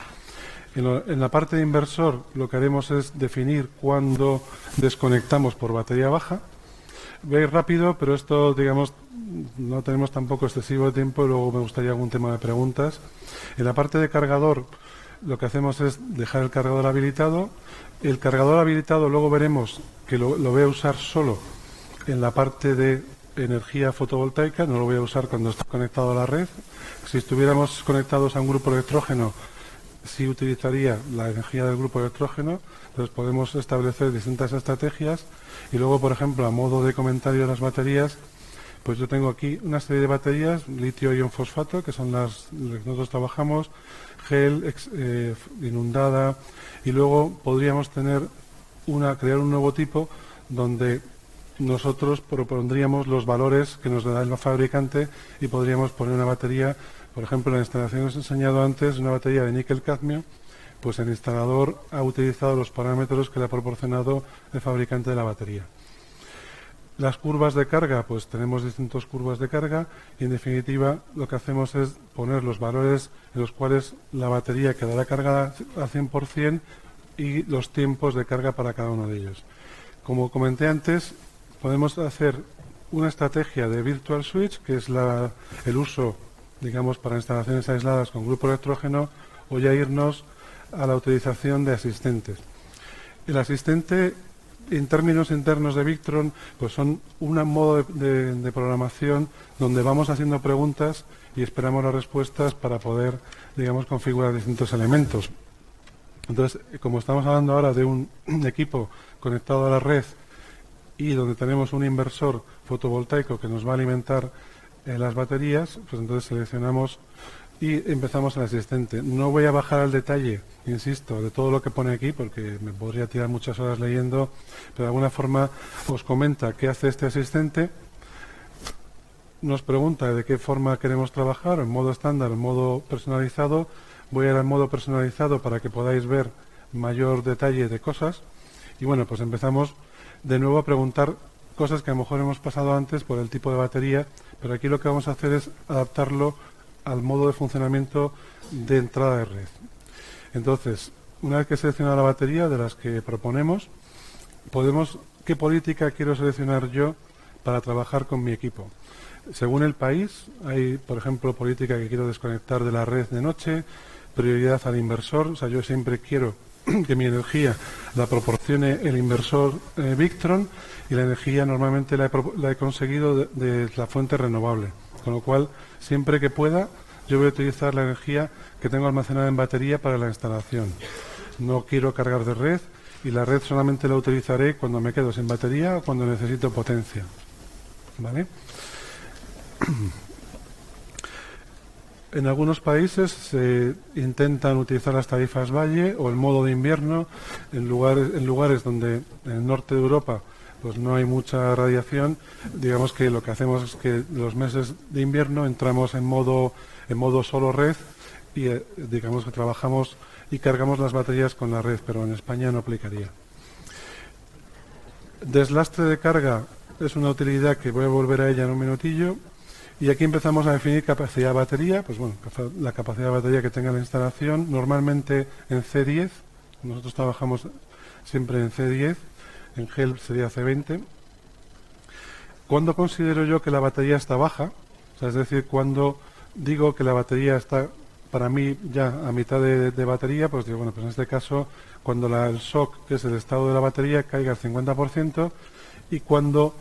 En la parte de inversor lo que haremos es definir cuándo desconectamos por batería baja. Veis rápido, pero esto, digamos, no tenemos tampoco excesivo tiempo y luego me gustaría algún tema de preguntas. En la parte de cargador lo que hacemos es dejar el cargador habilitado. El cargador habilitado luego veremos que lo voy a usar solo en la parte de energía fotovoltaica, no lo voy a usar cuando esté conectado a la red. Si estuviéramos conectados a un grupo electrógeno, sí utilizaría la energía del grupo electrógeno. Entonces podemos establecer distintas estrategias y luego, por ejemplo, a modo de comentario de las baterías, pues yo tengo aquí una serie de baterías, litio-ion fosfato, que son las que nosotros trabajamos, gel, inundada, y luego podríamos crear un nuevo tipo donde nosotros propondríamos los valores que nos da el fabricante y podríamos poner una batería, por ejemplo, en la instalación que os he enseñado antes, una batería de níquel-cadmio, pues el instalador ha utilizado los parámetros que le ha proporcionado el fabricante de la batería. Las curvas de carga, pues tenemos distintas curvas de carga y en definitiva lo que hacemos es poner los valores en los cuales la batería quedará cargada al 100% y los tiempos de carga para cada uno de ellos. Como comenté antes, podemos hacer una estrategia de virtual switch, que es el uso, digamos, para instalaciones aisladas con grupo electrógeno, o ya irnos a la utilización de asistentes. El asistente, en términos internos de Victron, pues son un modo de programación donde vamos haciendo preguntas y esperamos las respuestas para poder, digamos, configurar distintos elementos. Entonces, como estamos hablando ahora de un equipo conectado a la red y donde tenemos un inversor fotovoltaico que nos va a alimentar las baterías, pues entonces seleccionamos y empezamos el asistente. No voy a bajar al detalle, insisto, de todo lo que pone aquí porque me podría tirar muchas horas leyendo, pero de alguna forma os comenta qué hace este asistente, nos pregunta de qué forma queremos trabajar, en modo estándar, en modo personalizado. Voy a ir al modo personalizado para que podáis ver mayor detalle de cosas. Y bueno, pues empezamos de nuevo a preguntar cosas que a lo mejor hemos pasado antes por el tipo de batería, pero aquí lo que vamos a hacer es adaptarlo al modo de funcionamiento de entrada de red. Entonces, una vez que he seleccionado la batería de las que proponemos, ¿qué política quiero seleccionar yo para trabajar con mi equipo? Según el país, hay, por ejemplo, política que quiero desconectar de la red de noche, prioridad al inversor. O sea, yo siempre quiero que mi energía la proporcione el inversor Victron, y la energía normalmente la he conseguido de la fuente renovable. Con lo cual, siempre que pueda, yo voy a utilizar la energía que tengo almacenada en batería para la instalación. No quiero cargar de red, y la red solamente la utilizaré cuando me quedo sin batería o cuando necesito potencia. ¿Vale? En algunos países se intentan utilizar las tarifas valle o el modo de invierno en lugares donde en el norte de Europa pues no hay mucha radiación. Digamos que lo que hacemos es que los meses de invierno entramos en modo solo red, y digamos que trabajamos y cargamos las baterías con la red, pero en España no aplicaría. Deslastre de carga es una utilidad que voy a volver a ella en un minutillo. Y aquí empezamos a definir capacidad de batería. Pues bueno, la capacidad de batería que tenga la instalación, normalmente en C10. Nosotros trabajamos siempre en C10, en GEL sería C20. ¿Cuándo considero yo que la batería está baja? O sea, es decir, cuando digo que la batería está, para mí, ya a mitad de batería, pues digo, bueno, pues en este caso, cuando el SOC, que es el estado de la batería, caiga al 50%, y cuando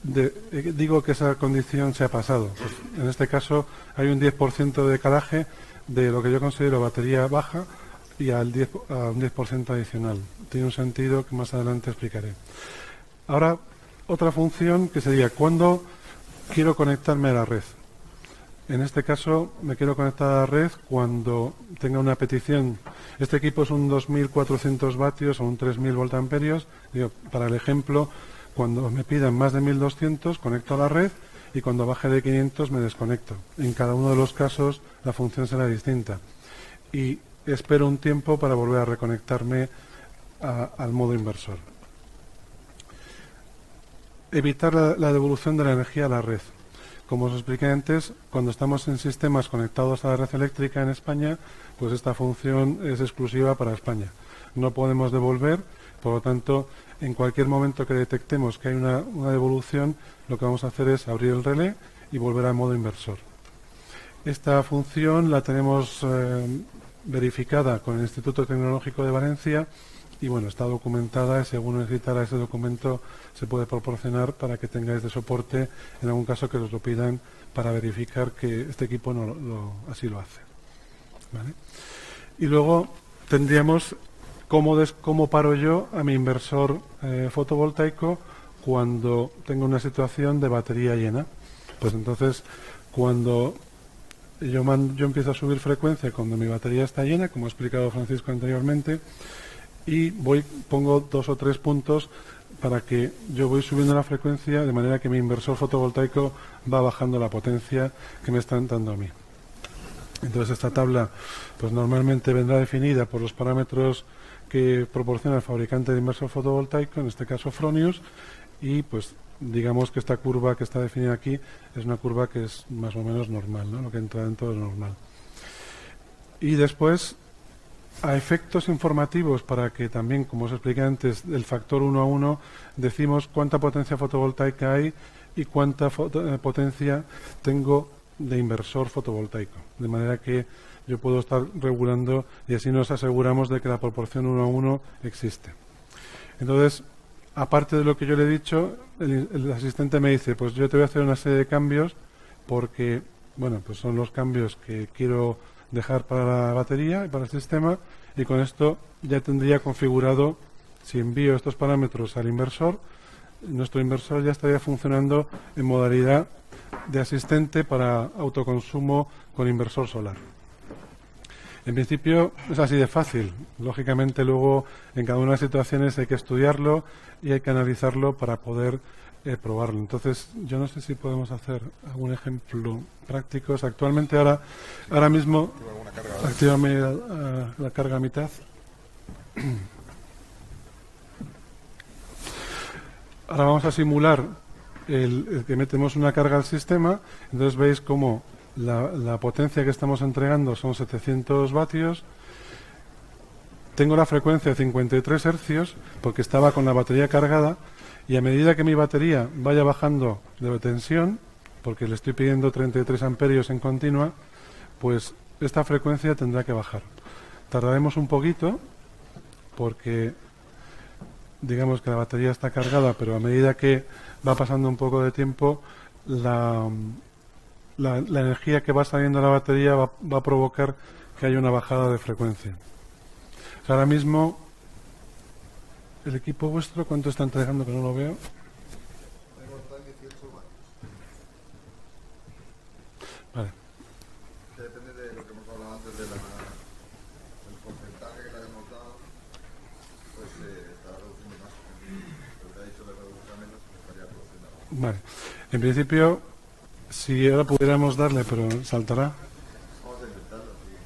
digo que esa condición se ha pasado. Pues en este caso hay un 10% de decalaje de lo que yo considero batería baja y a un 10% adicional. Tiene un sentido que más adelante explicaré. Ahora, otra función que sería cuando quiero conectarme a la red. En este caso me quiero conectar a la red cuando tenga una petición. Este equipo es un 2400 vatios o un 3000 voltamperios. Digo, para el ejemplo, cuando me pidan más de 1200, conecto a la red, y cuando baje de 500 me desconecto. En cada uno de los casos la función será distinta. Y espero un tiempo para volver a reconectarme al modo inversor. Evitar la devolución de la energía a la red. Como os expliqué antes, cuando estamos en sistemas conectados a la red eléctrica en España, pues esta función es exclusiva para España. No podemos devolver, por lo tanto, en cualquier momento que detectemos que hay una devolución, lo que vamos a hacer es abrir el relé y volver al modo inversor. Esta función la tenemos verificada con el Instituto Tecnológico de Valencia, y bueno, está documentada, y según necesitará ese documento se puede proporcionar para que tengáis de soporte en algún caso que os lo pidan, para verificar que este equipo así lo hace. ¿Vale? Y luego tendríamos cómo paro yo a mi inversor fotovoltaico cuando tengo una situación de batería llena. Pues entonces, cuando yo empiezo a subir frecuencia cuando mi batería está llena, como ha explicado Francisco anteriormente, y pongo 2 o 3 puntos para que yo voy subiendo la frecuencia, de manera que mi inversor fotovoltaico va bajando la potencia que me están dando a mí. Entonces esta tabla pues normalmente vendrá definida por los parámetros que proporciona el fabricante de inversor fotovoltaico, en este caso Fronius, y pues digamos que esta curva que está definida aquí es una curva que es más o menos normal, ¿no? Lo que entra dentro es normal. Y después, a efectos informativos, para que también, como os expliqué antes, del factor 1 a 1, decimos cuánta potencia fotovoltaica hay y cuánta potencia tengo de inversor fotovoltaico. De manera que yo puedo estar regulando, y así nos aseguramos de que la proporción 1 a 1 existe. Entonces, aparte de lo que yo le he dicho, el asistente me dice, pues yo te voy a hacer una serie de cambios, porque, bueno, pues son los cambios que quiero dejar para la batería y para el sistema, y con esto ya tendría configurado, si envío estos parámetros al inversor, nuestro inversor ya estaría funcionando en modalidad de asistente para autoconsumo con inversor solar. En principio es así de fácil. Lógicamente luego en cada una de las situaciones hay que estudiarlo y hay que analizarlo para poder probarlo. Entonces yo no sé si podemos hacer algún ejemplo práctico. Actualmente ahora mismo actívame la carga a mitad. Ahora vamos a simular el que metemos una carga al sistema. Entonces veis cómo la potencia que estamos entregando son 700 vatios. tengo la frecuencia de 53 hercios porque estaba con la batería cargada, y a medida que mi batería vaya bajando de tensión, porque le estoy pidiendo 33 amperios en continua, pues esta frecuencia tendrá que bajar. Tardaremos un poquito porque digamos que la batería está cargada, pero a medida que va pasando un poco de tiempo, la energía que va saliendo de la batería va a provocar que haya una bajada de frecuencia. O sea, ahora mismo, el equipo vuestro, ¿cuánto está entregando que no lo veo? Vale. Depende de lo que hemos hablado antes del porcentaje que le hemos dado, pues estará reduciendo más. Lo que ha dicho de reducir menos, estaría produciendo más. Vale. En principio, si ahora pudiéramos darle, pero saltará. Vamos a intentarlo, sí.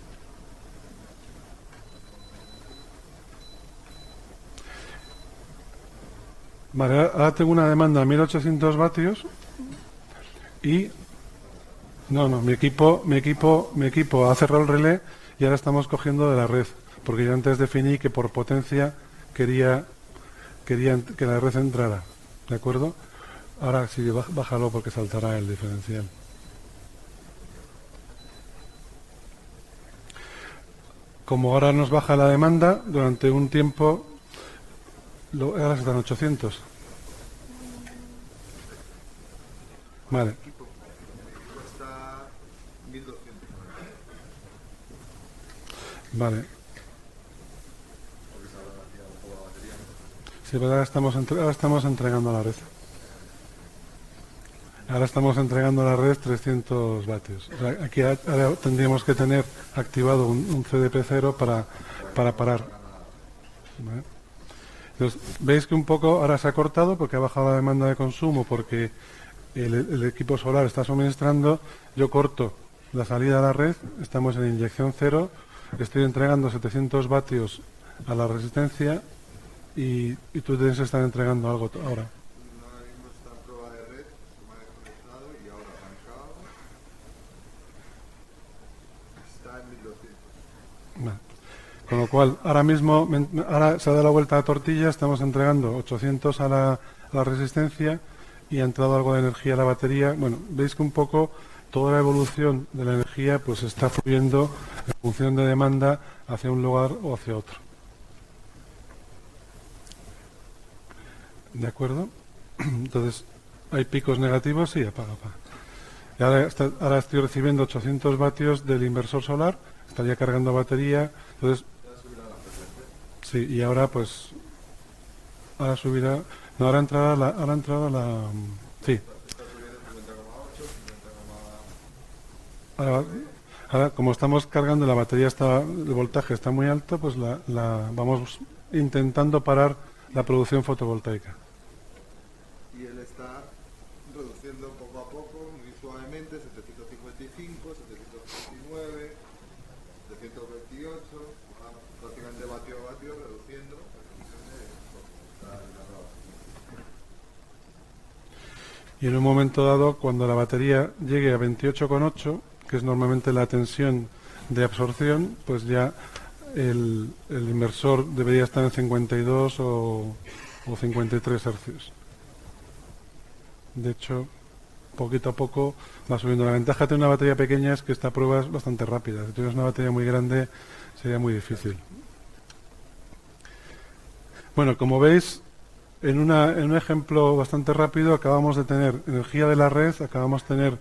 Vale, ahora tengo una demanda de 1800 vatios y no, mi equipo ha cerrado el relé y ahora estamos cogiendo de la red, porque yo antes definí que por potencia quería que la red entrara, ¿de acuerdo? Ahora sí, bájalo porque saltará el diferencial. Como ahora nos baja la demanda, durante un tiempo, ahora están 800. Vale. Cuesta 1200. Vale. Sí, pero ahora estamos entregando a la red. Ahora estamos entregando a la red 300 vatios. O sea, aquí ahora tendríamos que tener activado un CDP0 para parar. ¿Vale? Entonces, veis que un poco ahora se ha cortado porque ha bajado la demanda de consumo, porque el equipo solar está suministrando. Yo corto la salida a la red, estamos en inyección cero, estoy entregando 700 vatios a la resistencia y tú tienes que estar entregando algo ahora. Ahora mismo está en prueba de red, se me ha desconectado y ahora arrancado. Está en 1200. Vale. Con lo cual, ahora mismo, ahora se ha dado la vuelta a la tortilla, estamos entregando 800 a la resistencia y ha entrado algo de energía a la batería. Bueno, veis que un poco toda la evolución de la energía pues está fluyendo en función de demanda hacia un lugar o hacia otro. ¿De acuerdo? Entonces, hay picos negativos, sí, apaga. Y ahora estoy recibiendo 800 vatios del inversor solar, estaría cargando batería, entonces... Sí, y ahora pues... Ahora subirá... No, ahora entrará la... Sí. Ahora, como estamos cargando, la batería el voltaje está muy alto, pues vamos intentando parar la producción fotovoltaica. Y él está reduciendo poco a poco, muy suavemente, 755, 739, 728, prácticamente vatio a vatio, reduciendo en función de la grabación. Y en un momento dado, cuando la batería llegue a 28,8, que es normalmente la tensión de absorción, pues ya el inversor debería estar en 52 o 53 hercios. De hecho, poquito a poco va subiendo. La ventaja de tener una batería pequeña es que esta prueba es bastante rápida. Si tuvieras una batería muy grande sería muy difícil. Bueno, como veis, en un ejemplo bastante rápido acabamos de tener energía de la red, acabamos de tener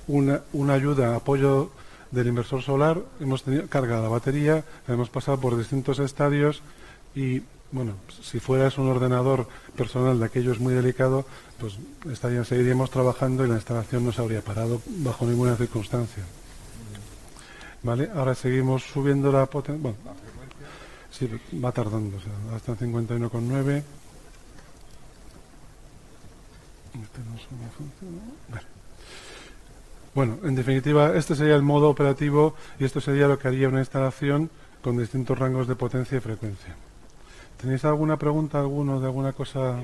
una ayuda, apoyo del inversor solar, hemos tenido carga de la batería, hemos pasado por distintos estadios y, bueno, si fueras un ordenador personal de aquello es muy delicado, pues seguiríamos trabajando y la instalación no se habría parado bajo ninguna circunstancia. ¿Vale? Ahora seguimos subiendo la potencia. Bueno, sí, va tardando, o sea, hasta 51,9. Vale. Bueno, en definitiva, este sería el modo operativo y esto sería lo que haría una instalación con distintos rangos de potencia y frecuencia. ¿Tenéis alguna pregunta, alguno de alguna cosa?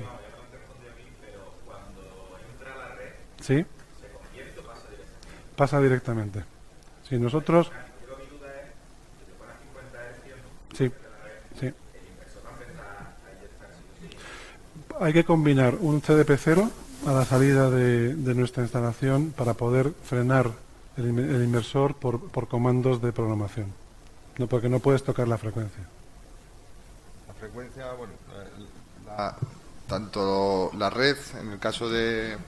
¿Sí? Pasa directamente. Sí, nosotros... Sí. Sí. Hay que combinar un CDP0 a la salida de nuestra instalación para poder frenar el inversor por comandos de programación. No, porque no puedes tocar la frecuencia. La frecuencia, bueno, tanto la red, en el caso del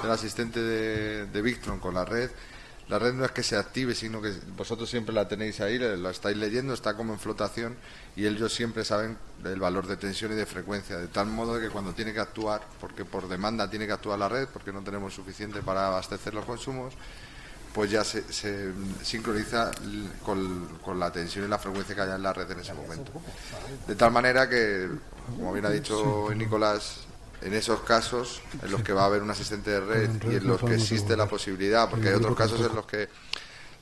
asistente de Victron con la red no es que se active, sino que vosotros siempre la tenéis ahí, la estáis leyendo, está como en flotación y ellos siempre saben el valor de tensión y de frecuencia, de tal modo que cuando tiene que actuar, porque por demanda tiene que actuar la red, porque no tenemos suficiente para abastecer los consumos, pues ya se sincroniza con la tensión y la frecuencia que haya en la red en ese momento. De tal manera que, como bien ha dicho Nicolás, en esos casos en los que va a haber un asistente de red y en los que existe la posibilidad, porque hay otros casos en los que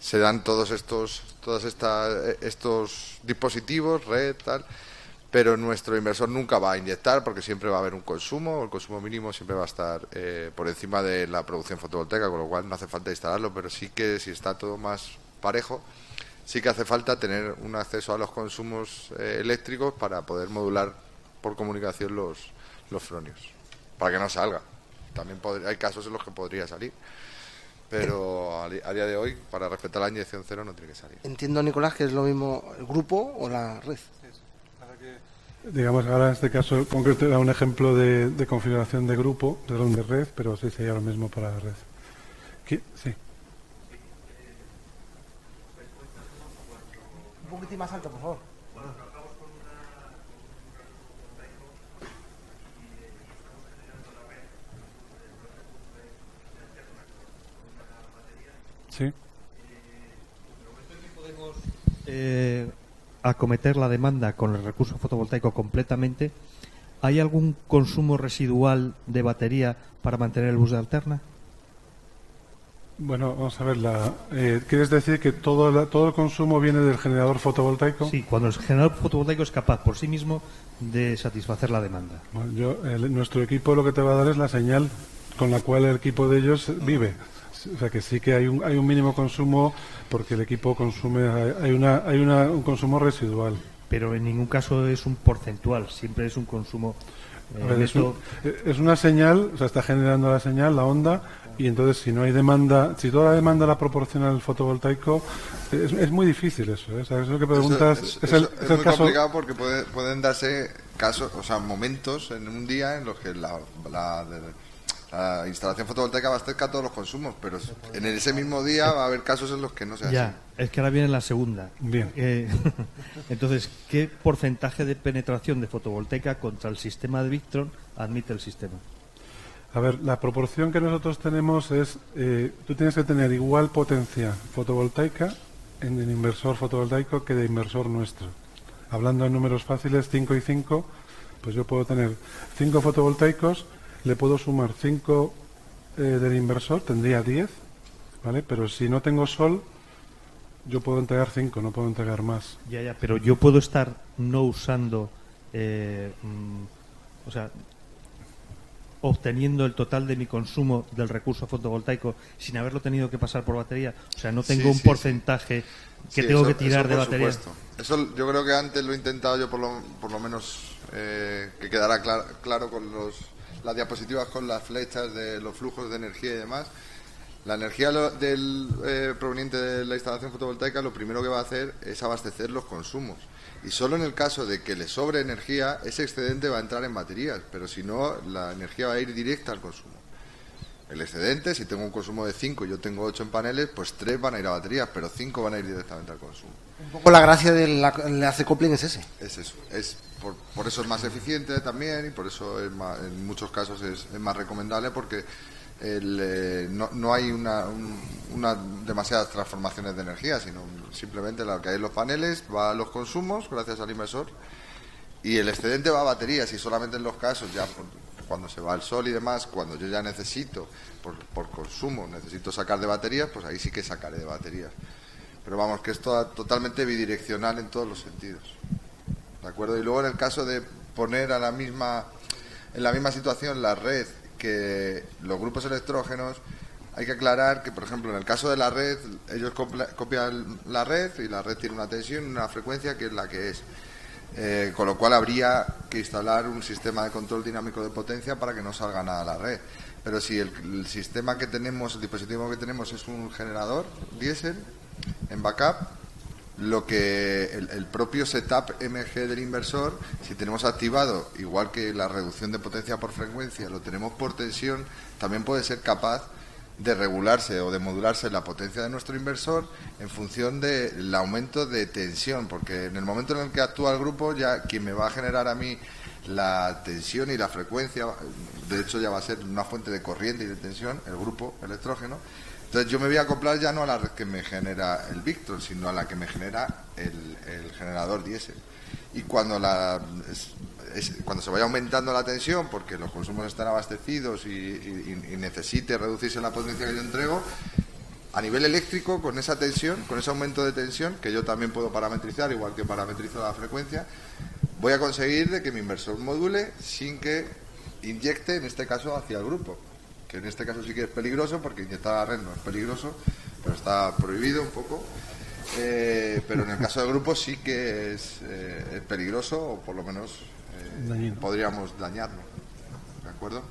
se dan todos estos dispositivos, red, tal, pero nuestro inversor nunca va a inyectar porque siempre va a haber un consumo, el consumo mínimo siempre va a estar por encima de la producción fotovoltaica, con lo cual no hace falta instalarlo, pero sí que si está todo más parejo, sí que hace falta tener un acceso a los consumos eléctricos para poder modular por comunicación los fronios, para que no salga. También hay casos en los que podría salir, pero a día de hoy, para respetar la inyección cero, no tiene que salir. Entiendo, Nicolás, que es lo mismo el grupo o la red. Digamos, ahora en este caso concreto era un ejemplo de configuración de grupo, de red, pero sí sería lo mismo para la red. Sí. Un poquitín más alto, por favor. Sí. Podemos acometer la demanda con el recurso fotovoltaico completamente. ¿Hay algún consumo residual de batería para mantener el bus de alterna? Bueno, vamos a ver. ¿Quieres decir que todo el consumo viene del generador fotovoltaico? Sí, cuando el generador fotovoltaico es capaz por sí mismo de satisfacer la demanda. Bueno, nuestro equipo lo que te va a dar es la señal con la cual el equipo de ellos vive. O sea que sí que hay un mínimo consumo porque el equipo consume, hay un consumo residual. Pero en ningún caso es un porcentual, siempre es un consumo. Es una señal, o sea, está generando la señal, la onda, y entonces si no hay demanda, si toda la demanda la proporciona el fotovoltaico, es muy difícil eso, ¿eh? O sea, eso que preguntas es el muy caso complicado porque pueden darse casos, o sea, momentos en un día en los que la instalación fotovoltaica abastezca todos los consumos, pero en ese mismo día va a haber casos en los que no sea ya, así. es que ahora viene la segunda. Bien. Entonces, ¿qué porcentaje de penetración de fotovoltaica contra el sistema de Victron admite el sistema? A ver, la proporción que nosotros tenemos es, tú tienes que tener igual potencia fotovoltaica en el inversor fotovoltaico que de inversor nuestro. Hablando en números fáciles, 5 y 5, pues yo puedo tener 5 fotovoltaicos, le puedo sumar 5 del inversor, tendría 10, ¿vale? Pero si no tengo sol, yo puedo entregar 5, no puedo entregar más. Ya, pero yo puedo estar no usando, o sea, obteniendo el total de mi consumo del recurso fotovoltaico sin haberlo tenido que pasar por batería. O sea, no tengo un porcentaje que tengo que tirar de batería. Eso yo creo que antes lo he intentado yo por lo menos que quedara claro con las diapositivas con las flechas de los flujos de energía y demás. La energía proveniente de la instalación fotovoltaica lo primero que va a hacer es abastecer los consumos. Y solo en el caso de que le sobre energía, ese excedente va a entrar en baterías, pero si no, la energía va a ir directa al consumo. El excedente, si tengo un consumo de 5 y yo tengo 8 en paneles, pues 3 van a ir a baterías, pero 5 van a ir directamente al consumo. Un poco la gracia del enlace coupling es ese. Es eso. Por eso es más eficiente también y por eso en muchos casos es más recomendable porque no hay demasiadas transformaciones de energía, sino simplemente lo que hay en los paneles va a los consumos gracias al inversor y el excedente va a baterías y solamente en los casos ya cuando se va el sol y demás, cuando yo ya necesito por consumo, necesito sacar de baterías, pues ahí sí que sacaré de baterías. Pero vamos, que es totalmente bidireccional en todos los sentidos. ¿De acuerdo? Y luego en el caso de poner en la misma situación la red que los grupos electrógenos, hay que aclarar que, por ejemplo, en el caso de la red, ellos copian la red y la red tiene una tensión, una frecuencia que es la que es. Con lo cual habría que instalar un sistema de control dinámico de potencia para que no salga nada a la red. Pero si el sistema que tenemos, el dispositivo que tenemos es un generador diésel en backup, lo que el propio setup MG del inversor, si tenemos activado, igual que la reducción de potencia por frecuencia, lo tenemos por tensión, también puede ser capaz de regularse o de modularse la potencia de nuestro inversor en función del aumento de tensión, porque en el momento en el que actúa el grupo, ya quien me va a generar a mí la tensión y la frecuencia, de hecho ya va a ser una fuente de corriente y de tensión, el grupo electrógeno. Entonces yo me voy a acoplar ya no a la red que me genera el Victron, sino a la que me genera el generador diésel. Y cuando cuando se vaya aumentando la tensión, porque los consumos están abastecidos y necesite reducirse la potencia que yo entrego, a nivel eléctrico, con esa tensión, con ese aumento de tensión, que yo también puedo parametrizar, igual que parametrizo la frecuencia, voy a conseguir de que mi inversor module sin que inyecte, en este caso, hacia el grupo. Que en este caso sí que es peligroso, porque inyectar a la red no es peligroso, pero está prohibido un poco. Pero en el caso del grupo sí que es peligroso, o por lo menos podríamos dañarlo. ¿De acuerdo?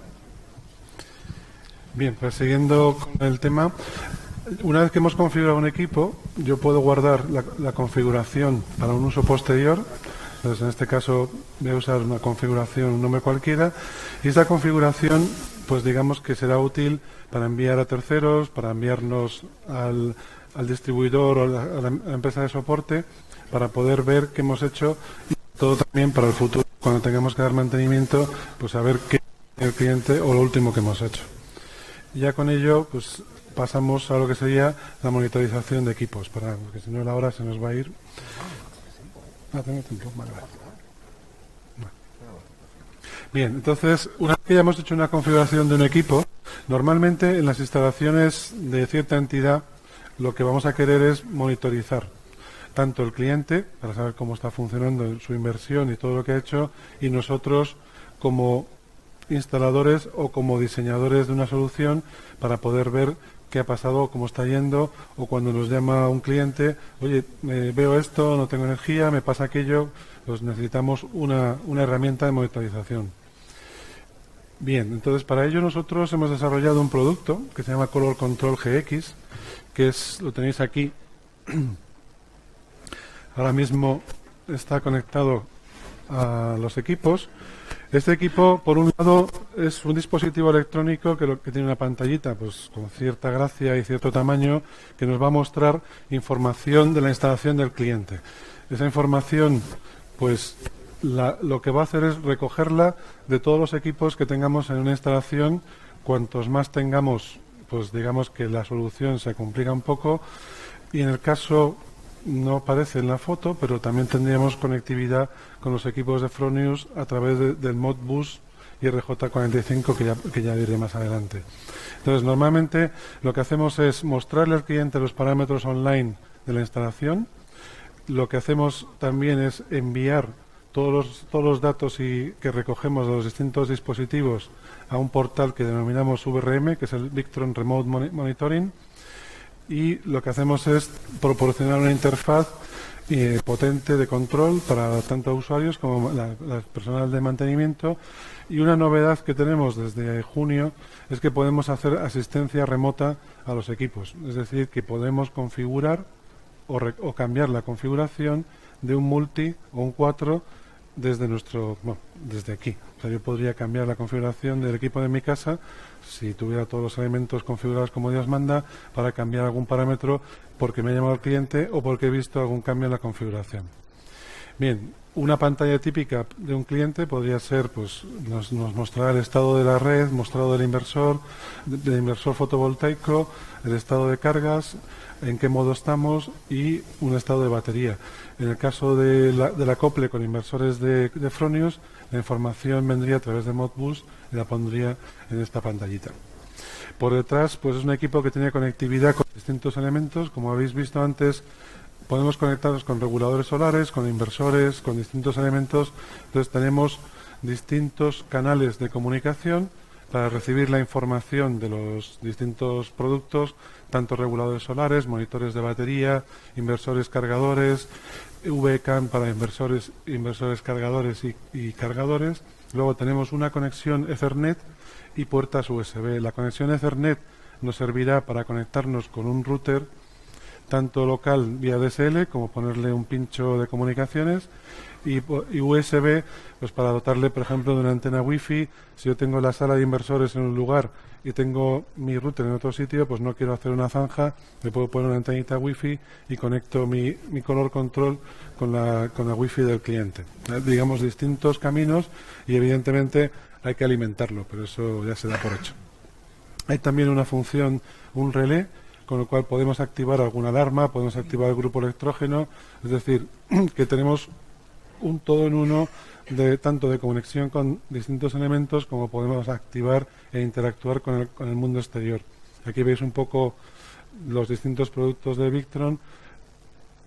Bien, pues siguiendo con el tema, una vez que hemos configurado un equipo, yo puedo guardar la configuración para un uso posterior. Entonces, en este caso voy a usar una configuración, un nombre cualquiera, y esa configuración, pues digamos que será útil para enviar a terceros, para enviarnos al distribuidor o a la empresa de soporte, para poder ver qué hemos hecho, y todo también para el futuro, cuando tengamos que dar mantenimiento, pues saber qué el cliente o lo último que hemos hecho. Y ya con ello, pues pasamos a lo que sería la monitorización de equipos, porque si no la hora se nos va a ir. Tengo tiempo, vale. Bien, entonces, una vez que ya hemos hecho una configuración de un equipo, normalmente en las instalaciones de cierta entidad lo que vamos a querer es monitorizar tanto el cliente, para saber cómo está funcionando su inversión y todo lo que ha hecho, y nosotros como instaladores o como diseñadores de una solución para poder ver qué ha pasado, cómo está yendo, o cuando nos llama un cliente, oye, veo esto, no tengo energía, me pasa aquello, pues necesitamos una herramienta de monitorización. Bien, entonces para ello nosotros hemos desarrollado un producto que se llama Color Control GX, que lo tenéis aquí. Ahora mismo está conectado a los equipos. Este equipo, por un lado, es un dispositivo electrónico que tiene una pantallita pues con cierta gracia y cierto tamaño, que nos va a mostrar información de la instalación del cliente. Esa información, pues lo que va a hacer es recogerla de todos los equipos que tengamos en una instalación. Cuantos más tengamos, pues digamos que la solución se complica un poco, y en el caso, no aparece en la foto, pero también tendríamos conectividad con los equipos de Fronius a través del Modbus y RJ45, que ya diré más adelante. Entonces, normalmente lo que hacemos es mostrarle al cliente los parámetros online de la instalación. Lo que hacemos también es enviar todos los datos que recogemos de los distintos dispositivos a un portal que denominamos VRM, que es el Victron Remote Monitoring, y lo que hacemos es proporcionar una interfaz potente de control para tanto usuarios como la personal de mantenimiento. Y una novedad que tenemos desde junio es que podemos hacer asistencia remota a los equipos, es decir, que podemos configurar o cambiar la configuración de un multi o un 4 desde aquí. O sea, yo podría cambiar la configuración del equipo de mi casa, si tuviera todos los elementos configurados como Dios manda, para cambiar algún parámetro porque me ha llamado el cliente o porque he visto algún cambio en la configuración. Bien, una pantalla típica de un cliente podría ser, pues nos mostrará el estado de la red, mostrado del inversor fotovoltaico, el estado de cargas, en qué modo estamos y un estado de batería. En el caso del acople con inversores de Fronius, la información vendría a través de Modbus y la pondría en esta pantallita. Por detrás, pues es un equipo que tiene conectividad con distintos elementos. Como habéis visto antes, podemos conectarnos con reguladores solares, con inversores, con distintos elementos. Entonces tenemos distintos canales de comunicación para recibir la información de los distintos productos, tanto reguladores solares, monitores de batería, inversores cargadores, VCAN para inversores cargadores y cargadores. Luego tenemos una conexión Ethernet y puertas USB. La conexión Ethernet nos servirá para conectarnos con un router tanto local vía DSL como ponerle un pincho de comunicaciones y USB pues para dotarle, por ejemplo, de una antena Wi-Fi. Si yo tengo la sala de inversores en un lugar y tengo mi router en otro sitio, pues no quiero hacer una zanja, le puedo poner una antenita Wi-Fi y conecto mi color control con la Wi-Fi del cliente. Digamos, distintos caminos y evidentemente hay que alimentarlo, pero eso ya se da por hecho. Hay también una función, un relé, con lo cual podemos activar alguna alarma, podemos activar el grupo electrógeno, es decir, que tenemos un todo en uno tanto de conexión con distintos elementos como podemos activar e interactuar con el mundo exterior. Aquí veis un poco los distintos productos de Victron.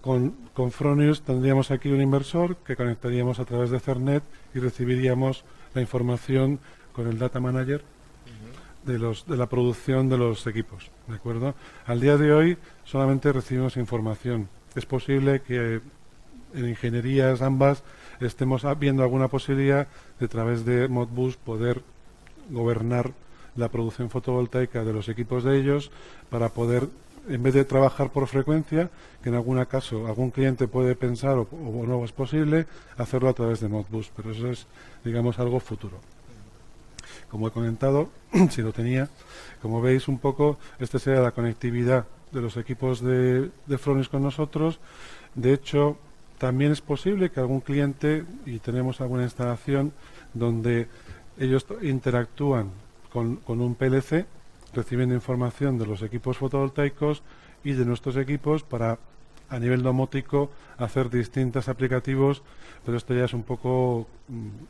Con Fronius tendríamos aquí un inversor que conectaríamos a través de Ethernet y recibiríamos la información con el Data Manager de la producción de los equipos, ¿de acuerdo? Al día de hoy solamente recibimos información. Es posible que en ingenierías ambas estemos viendo alguna posibilidad de, a través de Modbus, poder gobernar la producción fotovoltaica de los equipos de ellos para poder, en vez de trabajar por frecuencia, que en algún caso algún cliente puede pensar o no es posible, hacerlo a través de Modbus, pero eso es, digamos, algo futuro. Como he comentado, si lo tenía, como veis un poco, esta sería la conectividad de los equipos de Fronius con nosotros. De hecho, también es posible que algún cliente, y tenemos alguna instalación donde ellos interactúan con un PLC, recibiendo información de los equipos fotovoltaicos y de nuestros equipos para, a nivel domótico, hacer distintos aplicativos, pero esto ya es un poco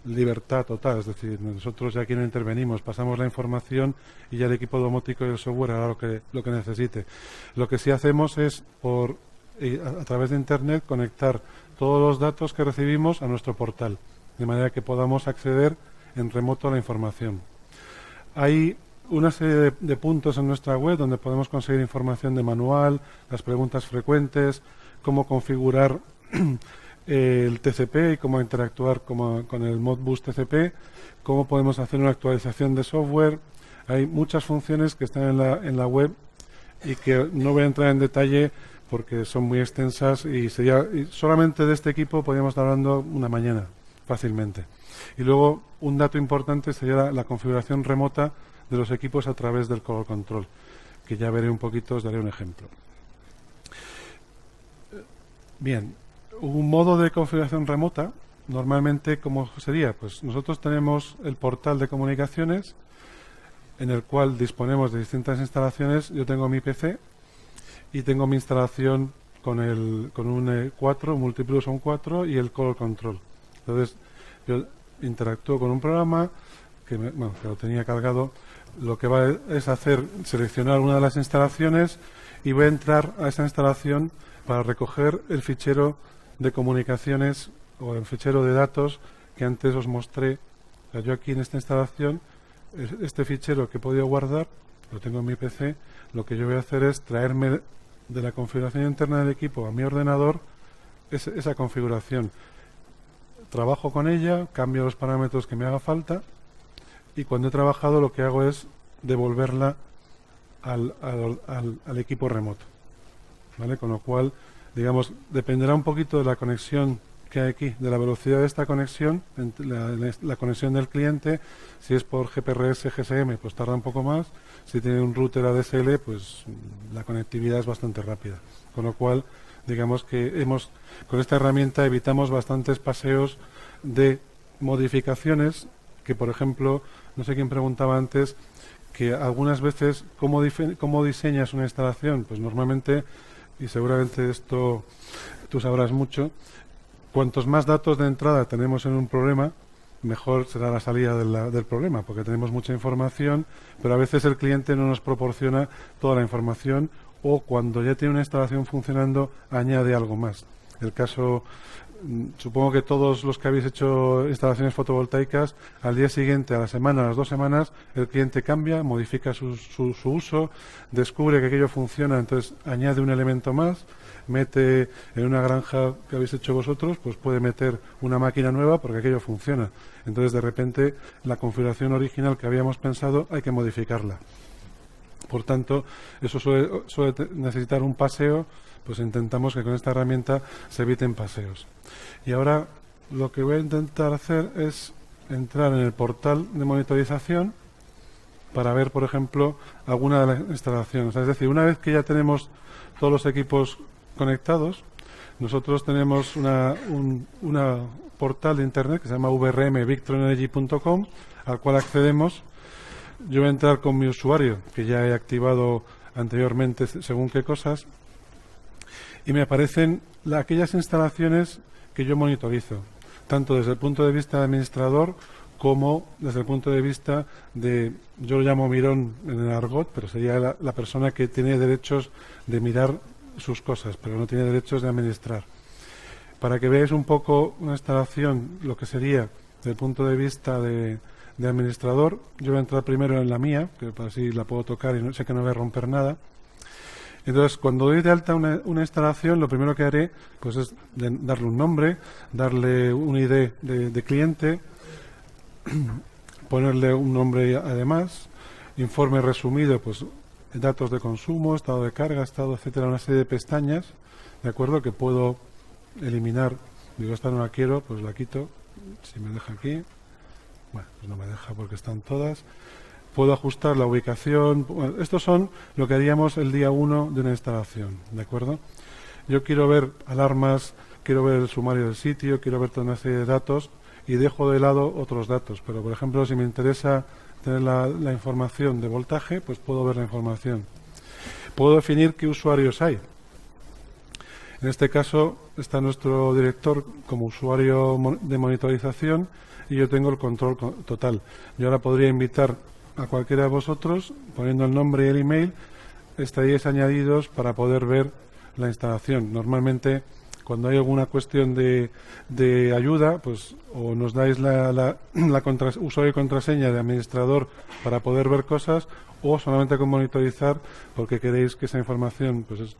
libertad total, es decir, nosotros ya aquí no intervenimos, pasamos la información y ya el equipo domótico y el software hará lo que necesite. Lo que sí hacemos es, a través de Internet, conectar todos los datos que recibimos a nuestro portal, de manera que podamos acceder en remoto a la información. Hay una serie de puntos en nuestra web donde podemos conseguir información de manual, las preguntas frecuentes, cómo configurar el TCP y cómo interactuar con el Modbus TCP, cómo podemos hacer una actualización de software. Hay muchas funciones que están en la web y que no voy a entrar en detalle porque son muy extensas y solamente de este equipo podríamos estar hablando una mañana fácilmente. Y luego un dato importante sería la configuración remota de los equipos a través del color control, que ya veré un poquito, os daré un ejemplo. Bien, un modo de configuración remota, normalmente, ¿cómo sería? Pues nosotros tenemos el portal de comunicaciones en el cual disponemos de distintas instalaciones. Yo tengo mi PC y tengo mi instalación con un E4, un Multiplus o un 4 y el color control. Entonces, yo interactúo con un programa que lo tenía cargado. Lo que va es seleccionar una de las instalaciones y voy a entrar a esa instalación para recoger el fichero de comunicaciones o el fichero de datos que antes os mostré. O sea, yo aquí en esta instalación, este fichero que he podido guardar, lo tengo en mi PC, lo que yo voy a hacer es traerme de la configuración interna del equipo a mi ordenador esa configuración. Trabajo con ella, cambio los parámetros que me haga falta y cuando he trabajado lo que hago es devolverla al equipo remoto, ¿vale? Con lo cual, digamos, dependerá un poquito de la conexión que hay aquí, de la velocidad de esta conexión, la conexión del cliente. Si es por GPRS, GSM, pues tarda un poco más. Si tiene un router ADSL, pues la conectividad es bastante rápida. Con lo cual, digamos que con esta herramienta evitamos bastantes paseos de modificaciones que, por ejemplo, no sé quién preguntaba antes, que algunas veces, ¿cómo diseñas una instalación? Pues normalmente, y seguramente esto tú sabrás mucho, cuantos más datos de entrada tenemos en un problema, mejor será la salida del problema, porque tenemos mucha información, pero a veces el cliente no nos proporciona toda la información o cuando ya tiene una instalación funcionando añade algo más. El caso supongo que todos los que habéis hecho instalaciones fotovoltaicas, al día siguiente, a la semana, a las 2 semanas, el cliente cambia, modifica su uso, descubre que aquello funciona, entonces añade un elemento más, mete en una granja que habéis hecho vosotros, pues puede meter una máquina nueva porque aquello funciona. Entonces, de repente, la configuración original que habíamos pensado hay que modificarla. Por tanto, eso suele necesitar un paseo, pues intentamos que con esta herramienta se eviten paseos. Y ahora lo que voy a intentar hacer es entrar en el portal de monitorización para ver, por ejemplo, alguna de las instalaciones. Es decir, una vez que ya tenemos todos los equipos conectados, nosotros tenemos una portal de internet que se llama vrmvictronenergy.com, al cual accedemos. Yo voy a entrar con mi usuario, que ya he activado anteriormente según qué cosas, y me aparecen aquellas instalaciones que yo monitorizo, tanto desde el punto de vista de administrador como desde el punto de vista de, yo lo llamo mirón en el argot, pero sería la persona que tiene derechos de mirar sus cosas, pero no tiene derechos de administrar. Para que veáis un poco una instalación, lo que sería desde el punto de vista de administrador, yo voy a entrar primero en la mía, que así la puedo tocar y no sé que no voy a romper nada. Entonces, cuando doy de alta una instalación, lo primero que haré pues es darle un nombre, darle un ID de cliente, ponerle un nombre además, informe resumido, pues datos de consumo, estado de carga, estado, etcétera, una serie de pestañas, de acuerdo, que puedo eliminar. Digo, esta no la quiero, pues la quito, si me deja aquí. Bueno, pues no me deja porque están todas. Puedo ajustar la ubicación. Bueno, estos son lo que haríamos el día 1 de una instalación, ¿de acuerdo? Yo quiero ver alarmas, quiero ver el sumario del sitio, quiero ver toda una serie de datos y dejo de lado otros datos. Pero, por ejemplo, si me interesa tener la información de voltaje, pues puedo ver la información. Puedo definir qué usuarios hay. En este caso está nuestro director como usuario de monitorización y yo tengo el control total. Yo ahora podría invitar a cualquiera de vosotros, poniendo el nombre y el email, estaríais añadidos para poder ver la instalación. Normalmente, cuando hay alguna cuestión de ayuda, pues o nos dais usuario y contraseña de administrador para poder ver cosas, o solamente con monitorizar, porque queréis que esa información pues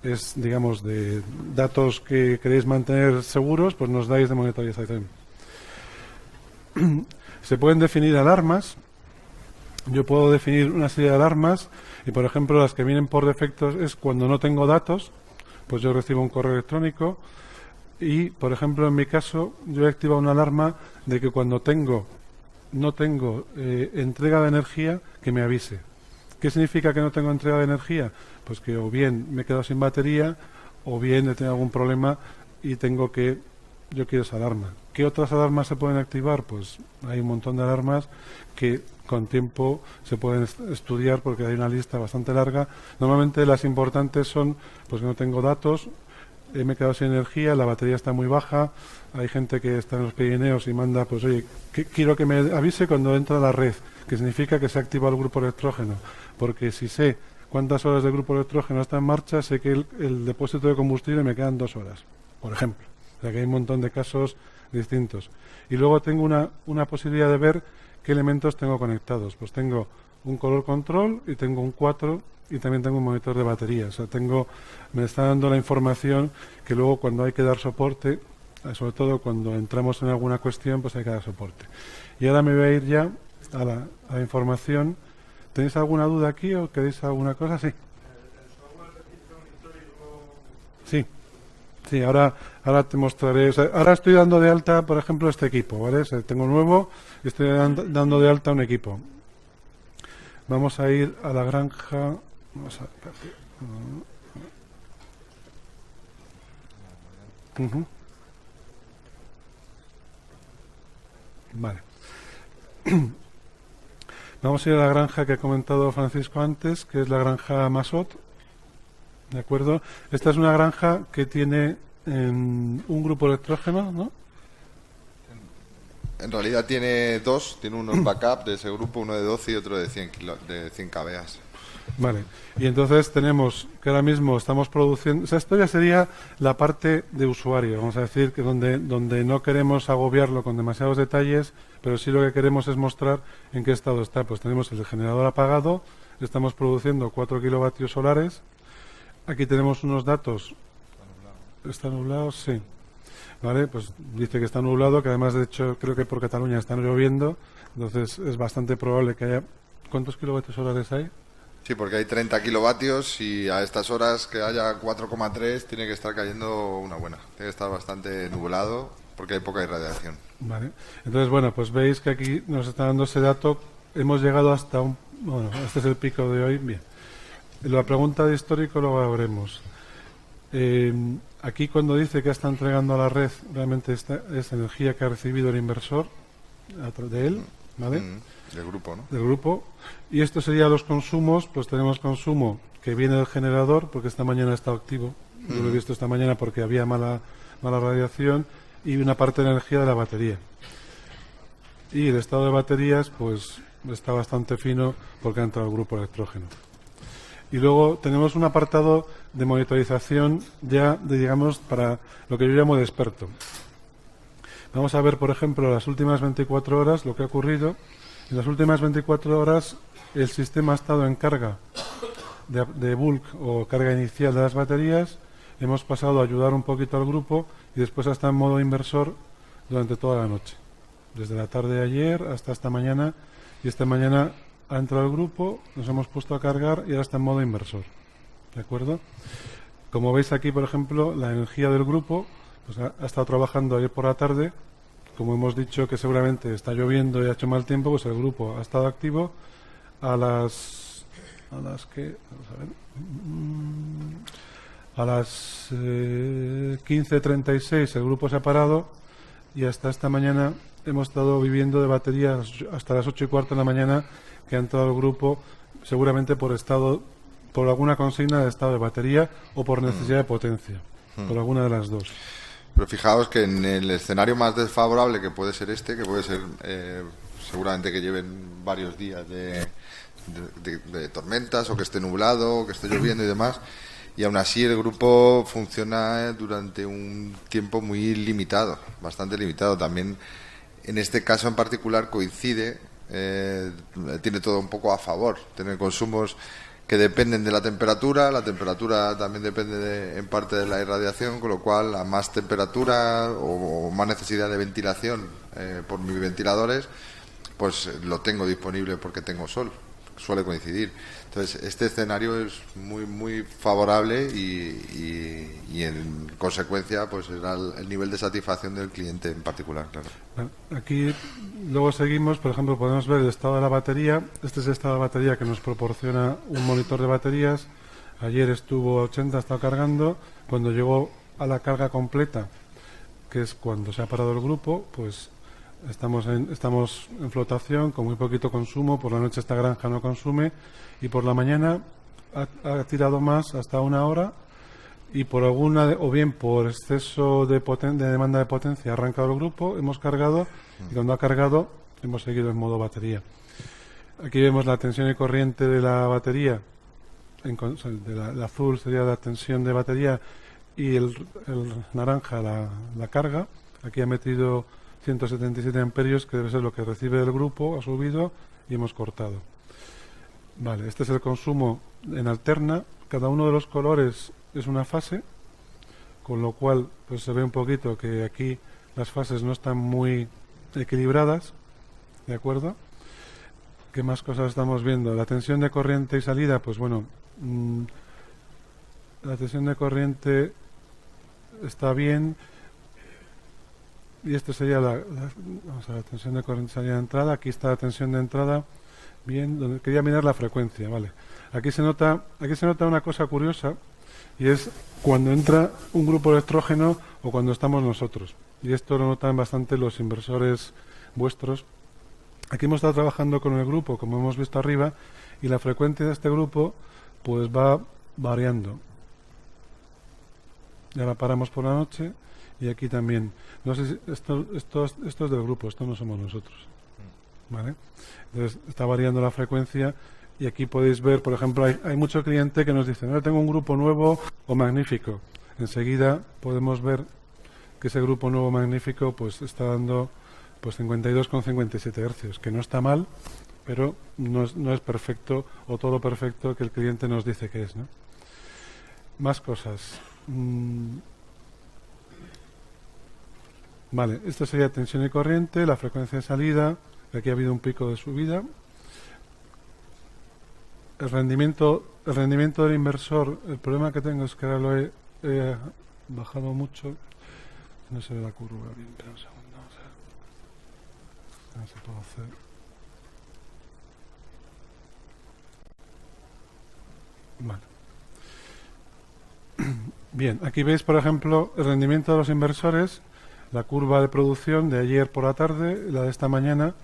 es digamos, de datos que queréis mantener seguros, pues nos dais de monitorización. Se pueden definir alarmas. Yo puedo definir una serie de alarmas y, por ejemplo, las que vienen por defecto es cuando no tengo datos, pues yo recibo un correo electrónico y, por ejemplo, en mi caso, yo he activado una alarma de que cuando no tengo entrega de energía, que me avise. ¿Qué significa que no tengo entrega de energía? Pues que o bien me he quedado sin batería o bien he tenido algún problema y yo quiero esa alarma. ¿Qué otras alarmas se pueden activar? Pues hay un montón de alarmas que con tiempo se pueden estudiar porque hay una lista bastante larga. Normalmente las importantes son pues que no tengo datos, me he quedado sin energía, la batería está muy baja, hay gente que está en los Pirineos y manda, pues oye, quiero que me avise cuando entra a la red, que significa que se activa el grupo electrógeno, porque si sé cuántas horas de grupo electrógeno está en marcha, sé que el depósito de combustible me quedan 2 horas, por ejemplo. O sea que hay un montón de casos distintos. Y luego tengo una posibilidad de ver qué elementos tengo conectados. Pues tengo un color control y tengo un 4 y también tengo un monitor de batería. O sea, me está dando la información que luego cuando hay que dar soporte, sobre todo cuando entramos en alguna cuestión, pues hay que dar soporte. Y ahora me voy a ir ya a la información. ¿Tenéis alguna duda aquí o queréis alguna cosa? Sí. Sí. Sí, ahora te mostraré. O sea, ahora estoy dando de alta, por ejemplo, este equipo, ¿vale? O sea, tengo nuevo y estoy dando de alta un equipo. Vamos a ir a la granja. Vale. Vamos a ir a la granja que ha comentado Francisco antes, que es la granja Masot. ¿De acuerdo? Esta es una granja que tiene un grupo electrógeno, ¿no? En realidad tiene 2, tiene uno en backup de ese grupo, uno de 12 y otro de 100 kVA. Vale, y entonces tenemos que ahora mismo estamos produciendo, o sea, esto ya sería la parte de usuario, vamos a decir, que donde no queremos agobiarlo con demasiados detalles, pero sí lo que queremos es mostrar en qué estado está. Pues tenemos el generador apagado, estamos produciendo 4 kilovatios solares, aquí tenemos unos datos. ¿Está nublado? Sí. Vale, pues dice que está nublado, que además de hecho creo que por Cataluña está lloviendo, entonces es bastante probable que haya... ¿Cuántos kilovatios solares hay? Sí, porque hay 30 kilovatios y a estas horas que haya 4,3 tiene que estar cayendo una buena. Tiene que estar bastante nublado porque hay poca irradiación. Vale. Entonces, bueno, pues veis que aquí nos está dando ese dato. Hemos llegado hasta un... Bueno, este es el pico de hoy. Bien. La pregunta de histórico lo veremos. Aquí cuando dice que está entregando a la red, realmente es energía que ha recibido el inversor de él, ¿vale? Del grupo, ¿no? Del grupo. Y esto sería los consumos. Pues tenemos consumo que viene del generador, porque esta mañana ha estado activo. Yo lo he visto esta mañana porque había mala radiación, y una parte de la energía de la batería. Y el estado de baterías, pues está bastante fino porque ha entrado el grupo electrógeno. Y luego tenemos un apartado de monitorización ya, digamos, para lo que yo llamo de experto. Vamos a ver, por ejemplo, las últimas 24 horas, lo que ha ocurrido. En las últimas 24 horas el sistema ha estado en carga de bulk o carga inicial de las baterías. Hemos pasado a ayudar un poquito al grupo y después hasta en modo inversor durante toda la noche. Desde la tarde de ayer hasta esta mañana. Y esta mañana ha entrado el grupo, nos hemos puesto a cargar y ahora está en modo inversor. ¿De acuerdo? Como veis aquí, por ejemplo, la energía del grupo pues ha estado trabajando ayer por la tarde. Como hemos dicho que seguramente está lloviendo y ha hecho mal tiempo, pues el grupo ha estado activo a las que a las 15:36 el grupo se ha parado y hasta esta mañana hemos estado viviendo de baterías hasta las 8:15 de la mañana, que ha entrado el grupo seguramente por alguna consigna de estado de batería o por necesidad de potencia, por alguna de las dos. Pero fijaos que en el escenario más desfavorable, que puede ser que puede ser seguramente que lleven varios días de tormentas, o que esté nublado, o que esté lloviendo y demás, y aún así el grupo funciona durante un tiempo muy limitado, bastante limitado. También en este caso en particular coincide, tiene todo un poco a favor, tener consumos que dependen de la temperatura también depende en parte de la irradiación, con lo cual a más temperatura o más necesidad de ventilación por mis ventiladores, pues lo tengo disponible porque tengo sol, suele coincidir. Entonces este escenario es muy muy favorable y en consecuencia pues será el nivel de satisfacción del cliente en particular, claro. Aquí luego seguimos, por ejemplo, podemos ver el estado de la batería. Este es el estado de la batería que nos proporciona un monitor de baterías. Ayer estuvo a 80, ha estado cargando. Cuando llegó a la carga completa, que es cuando se ha parado el grupo, pues estamos en flotación con muy poquito consumo. Por la noche esta granja no consume y por la mañana ha tirado más hasta 1 hora, y por o bien por exceso de demanda de potencia ha arrancado el grupo, hemos cargado y cuando ha cargado hemos seguido en modo batería. Aquí vemos la tensión y corriente de la batería, el azul sería la tensión de batería y el naranja la carga. Aquí ha metido 177 amperios, que debe ser lo que recibe el grupo, ha subido y hemos cortado. Vale, este es el consumo en alterna. Cada uno de los colores es una fase, con lo cual pues se ve un poquito que aquí las fases no están muy equilibradas, ¿de acuerdo? ¿Qué más cosas estamos viendo? La tensión de corriente y salida, pues bueno, la tensión de corriente está bien. Y esto sería la tensión de corriente salida de entrada. Aquí está la tensión de entrada. Bien, donde quería mirar la frecuencia, vale. Aquí se nota una cosa curiosa, y es cuando entra un grupo electrógeno o cuando estamos nosotros. Y esto lo notan bastante los inversores vuestros. Aquí hemos estado trabajando con el grupo, como hemos visto arriba, y la frecuencia de este grupo pues va variando. Ya la paramos por la noche. Y aquí también. No sé si esto es del grupo, esto no somos nosotros. ¿Vale? Entonces está variando la frecuencia y aquí podéis ver, por ejemplo, hay mucho cliente que nos dice, no, tengo un grupo nuevo o magnífico. Enseguida podemos ver que ese grupo nuevo magnífico pues está dando pues 52,57 Hz, que no está mal, pero no es perfecto o todo lo perfecto que el cliente nos dice que es, ¿no? Más cosas. Vale, esto sería tensión y corriente, la frecuencia de salida, aquí ha habido un pico de subida. El rendimiento del inversor, el problema que tengo es que ahora lo he bajado mucho. No se ve la curva bien, pero un segundo. A ver si puedo hacer. Vale. Bien, aquí veis, por ejemplo, el rendimiento de los inversores, la curva de producción de ayer por la tarde, la de esta mañana,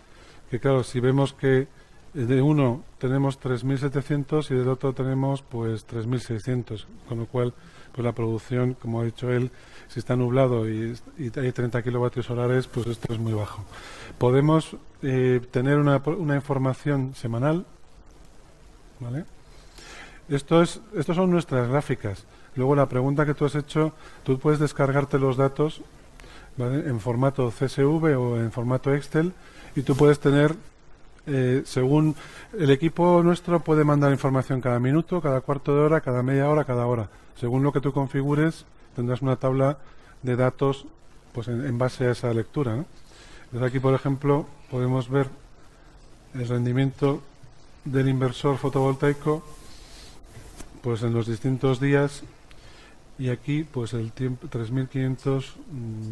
que claro, si vemos que de uno tenemos 3.700 y del otro tenemos pues 3.600, con lo cual pues la producción, como ha dicho él, si está nublado y hay 30 kilovatios holares, pues esto es muy bajo. Podemos tener una información semanal, ¿vale? Estos son nuestras gráficas. Luego la pregunta que tú has hecho, tú puedes descargarte los datos, ¿vale?, en formato CSV o en formato Excel, y tú puedes tener, según el equipo nuestro puede mandar información cada minuto, cada cuarto de hora, cada media hora, cada hora. Según lo que tú configures, tendrás una tabla de datos pues en base a esa lectura, ¿no? Entonces aquí, por ejemplo, podemos ver el rendimiento del inversor fotovoltaico pues en los distintos días, y aquí pues el tiempo 3.500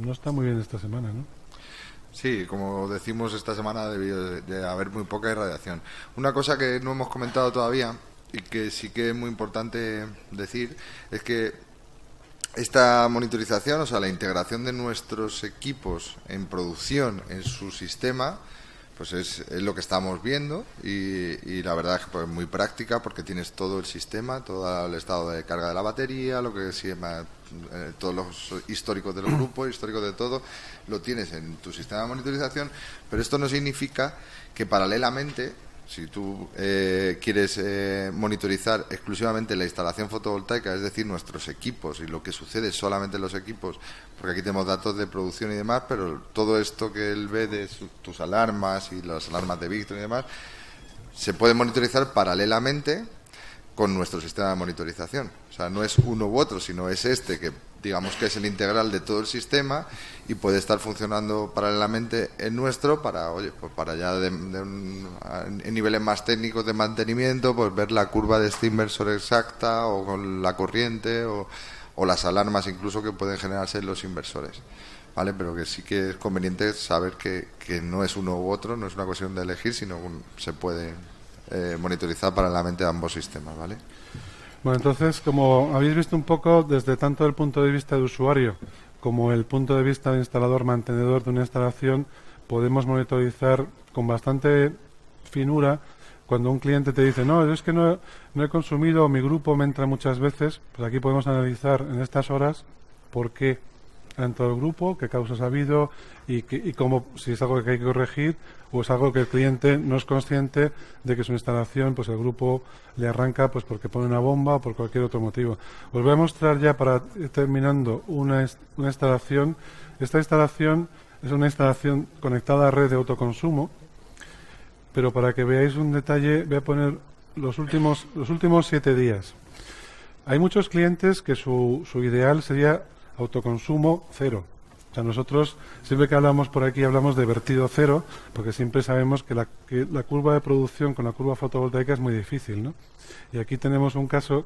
no está muy bien esta semana, ¿no? Sí, como decimos, esta semana debió de haber muy poca irradiación. Una cosa que no hemos comentado todavía y que sí que es muy importante decir es que esta monitorización, o sea, la integración de nuestros equipos en producción en su sistema, pues es lo que estamos viendo, y la verdad es que pues, muy práctica, porque tienes todo el sistema, todo el estado de carga de la batería, lo que se llama todos los históricos del grupo, históricos de todo, lo tienes en tu sistema de monitorización, pero esto no significa que paralelamente, si tú quieres monitorizar exclusivamente la instalación fotovoltaica, es decir, nuestros equipos y lo que sucede solamente en los equipos, porque aquí tenemos datos de producción y demás, pero todo esto que él ve de tus alarmas y las alarmas de Victron y demás, se puede monitorizar paralelamente con nuestro sistema de monitorización. O sea, no es uno u otro, sino es este, que digamos que es el integral de todo el sistema y puede estar funcionando paralelamente en nuestro para, oye, pues para ya en niveles más técnicos de mantenimiento, pues ver la curva de este inversor exacta, o con la corriente, o las alarmas incluso que pueden generarse en los inversores, ¿vale? Pero que sí que es conveniente saber que no es uno u otro, no es una cuestión de elegir, sino que se puede monitorizar paralelamente ambos sistemas, ¿vale? Bueno, entonces, como habéis visto un poco, desde tanto el punto de vista de usuario como el punto de vista de instalador-mantenedor de una instalación, podemos monitorizar con bastante finura. Cuando un cliente te dice, no, es que no he consumido, mi grupo me entra muchas veces, pues aquí podemos analizar en estas horas por qué ha entrado el grupo, qué causas ha habido y cómo, si es algo que hay que corregir o es algo que el cliente no es consciente de que su instalación, pues el grupo le arranca pues porque pone una bomba o por cualquier otro motivo. Os voy a mostrar ya, para ir terminando, una instalación. Esta instalación es una instalación conectada a red de autoconsumo, pero para que veáis un detalle voy a poner los últimos 7 días. Hay muchos clientes que su ideal sería autoconsumo cero. O sea, nosotros siempre que hablamos por aquí hablamos de vertido cero, porque siempre sabemos que la curva de producción con la curva fotovoltaica es muy difícil, ¿no? Y aquí tenemos un caso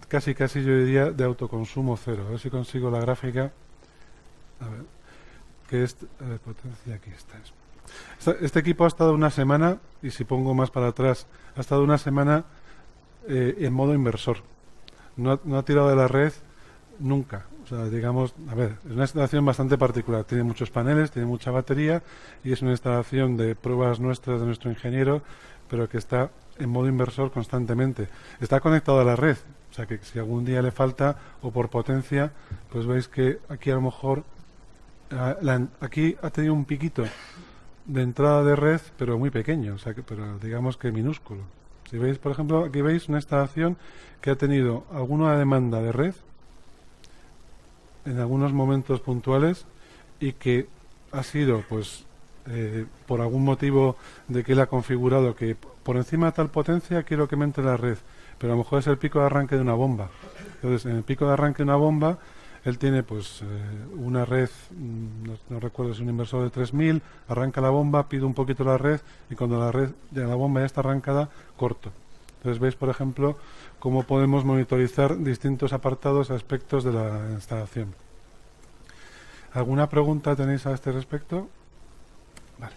casi yo diría de autoconsumo cero. A ver si consigo la gráfica. A ver, que es potencia, aquí está. Este equipo ha estado una semana, y si pongo más para atrás, ha estado una semana en modo inversor. No ha tirado de la red nunca. O sea, digamos, a ver, es una instalación bastante particular. Tiene muchos paneles, tiene mucha batería, y es una instalación de pruebas nuestras, de nuestro ingeniero, pero que está en modo inversor constantemente. Está conectado a la red, o sea que si algún día le falta, o por potencia, pues veis que aquí a lo mejor aquí ha tenido un piquito de entrada de red, pero muy pequeño, o sea que, pero digamos que minúsculo. O Si veis, por ejemplo, aquí veis una instalación que ha tenido alguna demanda de red en algunos momentos puntuales y que ha sido, pues, por algún motivo de que él ha configurado que por encima de tal potencia quiero que me entre la red, pero a lo mejor es el pico de arranque de una bomba. Entonces, en el pico de arranque de una bomba, él tiene pues una red, no recuerdo, es un inversor de 3000, arranca la bomba, pide un poquito la red y cuando la bomba ya está arrancada, corto. Entonces veis, por ejemplo, cómo podemos monitorizar distintos apartados, aspectos de la instalación. ¿Alguna pregunta tenéis a este respecto? Vale.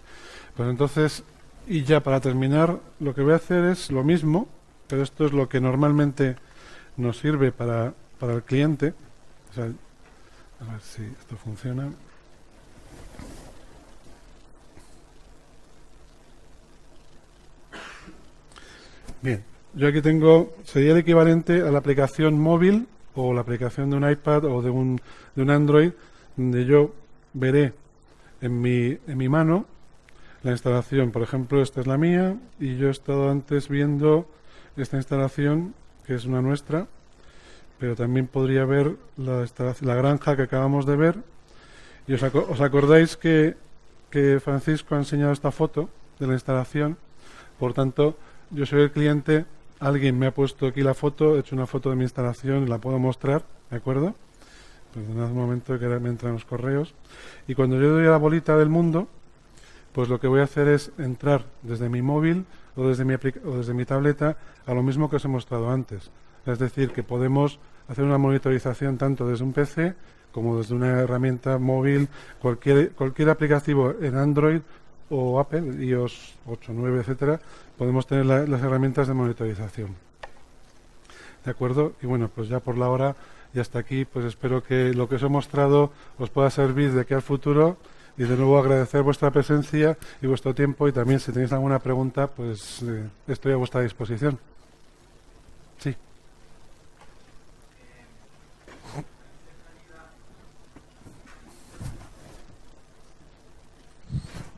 Pues entonces, y ya para terminar, lo que voy a hacer es lo mismo, pero esto es lo que normalmente nos sirve para el cliente. O sea, a ver si esto funciona. Bien, yo aquí tengo, sería el equivalente a la aplicación móvil o la aplicación de un iPad o de un Android, donde yo veré en mi mano la instalación. Por ejemplo, esta es la mía y yo he estado antes viendo esta instalación, que es una nuestra, pero también podría ver la granja que acabamos de ver. Y os acordáis que Francisco ha enseñado esta foto de la instalación. Por tanto, yo soy el cliente, alguien me ha puesto aquí la foto, he hecho una foto de mi instalación y la puedo mostrar, ¿de acuerdo? Perdonad un momento que ahora me entran los correos. Y cuando yo doy a la bolita del mundo, pues lo que voy a hacer es entrar desde mi móvil o desde mi tableta a lo mismo que os he mostrado antes. Es decir, que podemos hacer una monitorización tanto desde un PC como desde una herramienta móvil, cualquier aplicativo en Android o Apple, iOS 8, 9, etcétera, podemos tener las herramientas de monitorización. ¿De acuerdo? Y bueno, pues ya por la hora y hasta aquí, pues espero que lo que os he mostrado os pueda servir de aquí al futuro. Y de nuevo agradecer vuestra presencia y vuestro tiempo, y también si tenéis alguna pregunta, pues estoy a vuestra disposición. Sí.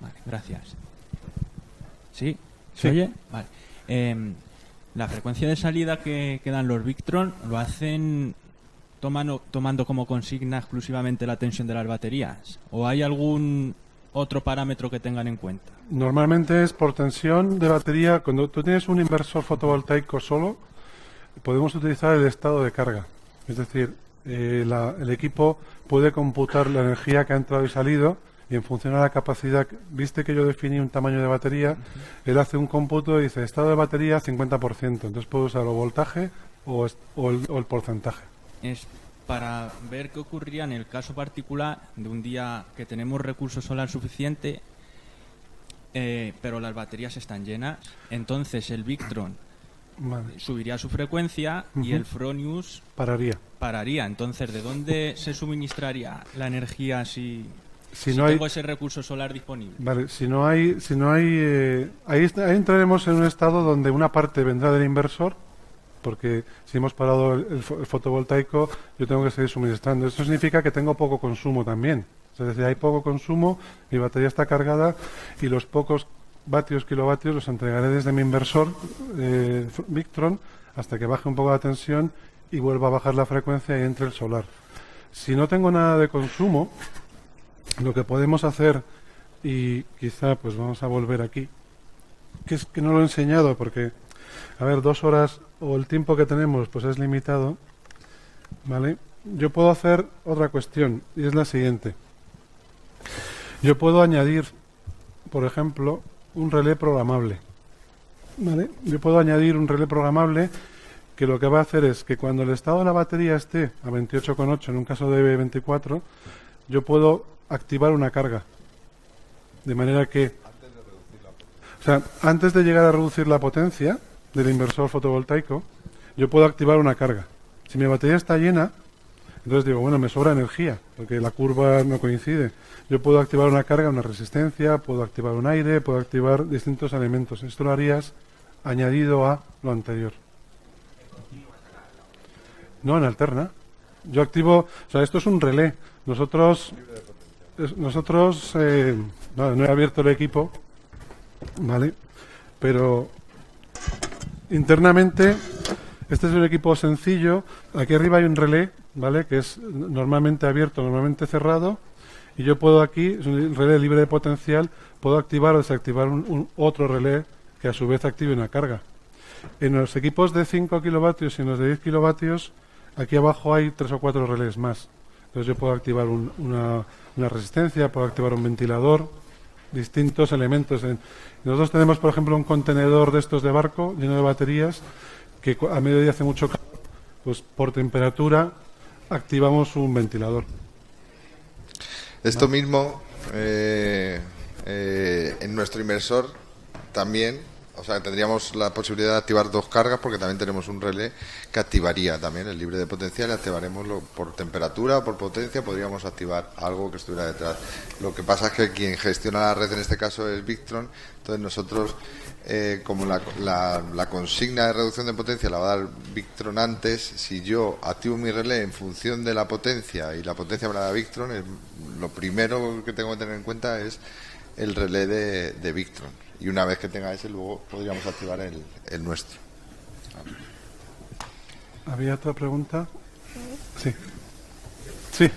Vale, gracias. ¿Sí? ¿Se oye? Vale. La frecuencia de salida que dan los Victron lo hacen tomando como consigna exclusivamente la tensión de las baterías, ¿o hay algún otro parámetro que tengan en cuenta? Normalmente es por tensión de batería. Cuando tú tienes un inversor fotovoltaico solo, podemos utilizar el estado de carga. Es decir, el equipo puede computar la energía que ha entrado y salido, y en función a la capacidad, viste que yo definí un tamaño de batería, él hace un cómputo y dice estado de batería 50%, entonces puedo usar o voltaje o el porcentaje. Es para ver qué ocurriría en el caso particular de un día que tenemos recurso solar suficiente, pero las baterías están llenas. Entonces el Victron subiría su frecuencia y el Fronius pararía. Entonces, ¿de dónde se suministraría la energía si tengo ese recurso solar disponible? Vale, si no hay ahí entraremos en un estado donde una parte vendrá del inversor, porque si hemos parado el fotovoltaico, yo tengo que seguir suministrando. Eso significa que tengo poco consumo también. Es decir, hay poco consumo, mi batería está cargada y los pocos kilovatios los entregaré desde mi inversor Victron hasta que baje un poco la tensión y vuelva a bajar la frecuencia y entre el solar. Si no tengo nada de consumo, lo que podemos hacer, y quizá pues vamos a volver aquí, que es que no lo he enseñado porque, a ver, 2 horas o el tiempo que tenemos pues es limitado, ¿vale? Yo puedo hacer otra cuestión y es la siguiente. Yo puedo añadir, por ejemplo, un relé programable, ¿vale? Yo puedo añadir un relé programable que lo que va a hacer es que cuando el estado de la batería esté a 28,8, en un caso de 24, yo puedo activar una carga. De manera que, antes de llegar a reducir la potencia del inversor fotovoltaico, yo puedo activar una carga. Si mi batería está llena, entonces digo, bueno, me sobra energía, porque la curva no coincide. Yo puedo activar una carga, una resistencia, puedo activar un aire, puedo activar distintos elementos. Esto lo harías añadido a lo anterior. No, en alterna. Yo activo, esto es un relé. Nosotros no he abierto el equipo, ¿vale? Pero internamente, este es un equipo sencillo. Aquí arriba hay un relé, ¿vale? Que es normalmente abierto, normalmente cerrado. Y yo puedo aquí, es un relé libre de potencial, puedo activar o desactivar otro relé que a su vez active una carga. En los equipos de 5 kilovatios y en los de 10 kilovatios, aquí abajo hay 3 o 4 relés más. Entonces yo puedo activar una resistencia, puedo activar un ventilador, distintos elementos. Nosotros tenemos, por ejemplo, un contenedor de estos de barco lleno de baterías que a mediodía hace mucho calor, pues por temperatura activamos un ventilador. Esto mismo en nuestro inversor también, o sea, tendríamos la posibilidad de activar 2 cargas porque también tenemos un relé que activaría también el libre de potencial y activaremos por temperatura, por potencia, podríamos activar algo que estuviera detrás. Lo que pasa es que quien gestiona la red en este caso es Victron, entonces nosotros como la consigna de reducción de potencia la va a dar Victron antes, si yo activo mi relé en función de la potencia y la potencia me la da Victron, lo primero que tengo que tener en cuenta es el relé de Victron. Y una vez que tenga ese, luego podríamos activar el nuestro. ¿Había otra pregunta? Sí. Sí.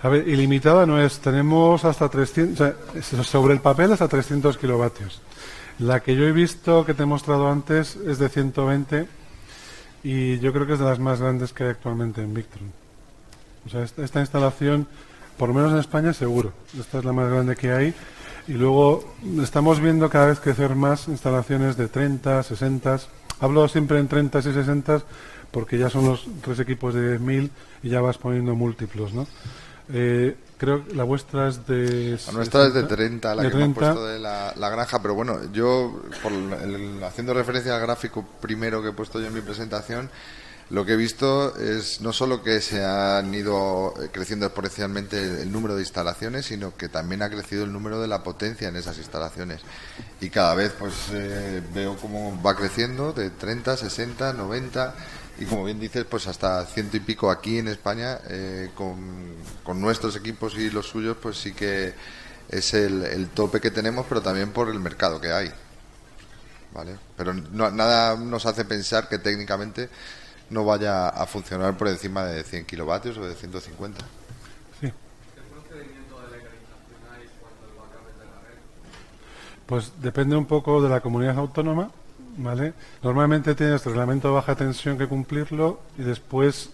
A ver, ilimitada no es. Tenemos hasta 300, o sea, sobre el papel hasta 300 kilovatios. La que yo he visto, que te he mostrado antes, es de 120 y yo creo que es de las más grandes que hay actualmente en Victron. O sea, esta instalación, por lo menos en España, seguro. Esta es la más grande que hay. Y luego estamos viendo cada vez crecer más instalaciones de 30, 60. Hablo siempre en 30 y 60 porque ya son los 3 equipos de 10.000 y ya vas poniendo múltiplos, ¿no? Creo que la vuestra es de... La nuestra es de 30, la que hemos puesto de la granja, pero bueno, yo, haciendo referencia al gráfico primero que he puesto yo en mi presentación, lo que he visto es no solo que se han ido creciendo exponencialmente el número de instalaciones, sino que también ha crecido el número de la potencia en esas instalaciones. Y cada vez pues veo cómo va creciendo de 30, 60, 90 y como bien dices, pues hasta 100 y pico aquí en España con nuestros equipos y los suyos, pues sí que es el tope que tenemos, pero también por el mercado que hay. ¿Vale? Pero nada nos hace pensar que técnicamente no vaya a funcionar por encima de 100 kilovatios o de 150. Sí. ¿Qué procedimiento de legalización hay cuando lo acabes de la red? Pues depende un poco de la comunidad autónoma, ¿vale? Normalmente tienes reglamento de baja tensión que cumplirlo y después,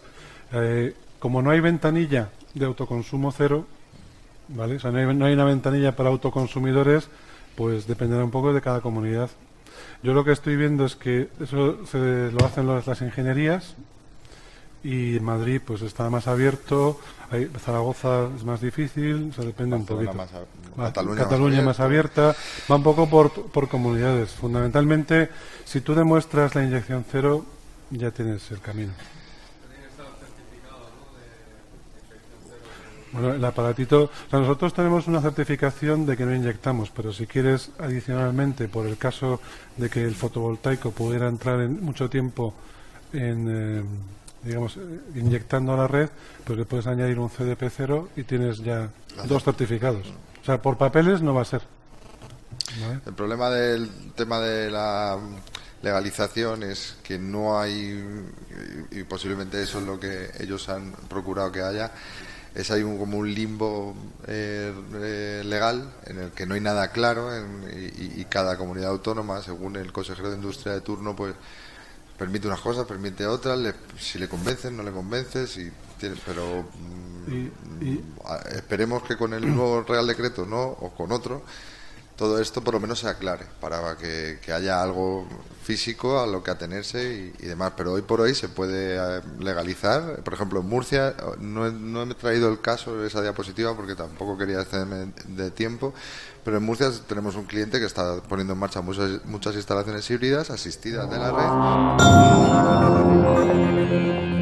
como no hay ventanilla de autoconsumo cero, ¿vale? O sea, no hay una ventanilla para autoconsumidores, pues dependerá un poco de cada comunidad. Yo lo que estoy viendo es que eso lo hacen las ingenierías y Madrid pues está más abierto, Zaragoza es más difícil, o sea, depende un poquito. Cataluña más abierta, va un poco por comunidades. Fundamentalmente, si tú demuestras la inyección cero, ya tienes el camino. Bueno, el aparatito, o sea, nosotros tenemos una certificación de que no inyectamos, pero si quieres adicionalmente, por el caso de que el fotovoltaico pudiera entrar en mucho tiempo inyectando a la red, pues le puedes añadir un CDP0 y tienes ya 2 certificados. O sea, por papeles no va a ser. ¿Vale? El problema del tema de la legalización es que no hay, y posiblemente eso es lo que ellos han procurado que haya, hay como un limbo legal en el que no hay nada claro y cada comunidad autónoma, según el consejero de industria de turno, pues permite unas cosas, permite otras, si le convencen, no le convences, pero esperemos que con el nuevo Real Decreto o con otro, todo esto por lo menos se aclare para que haya algo físico a lo que atenerse y demás. Pero hoy por hoy se puede legalizar. Por ejemplo, en Murcia, no he traído el caso de esa diapositiva porque tampoco quería excederme de tiempo, pero en Murcia tenemos un cliente que está poniendo en marcha muchas instalaciones híbridas asistidas de la red.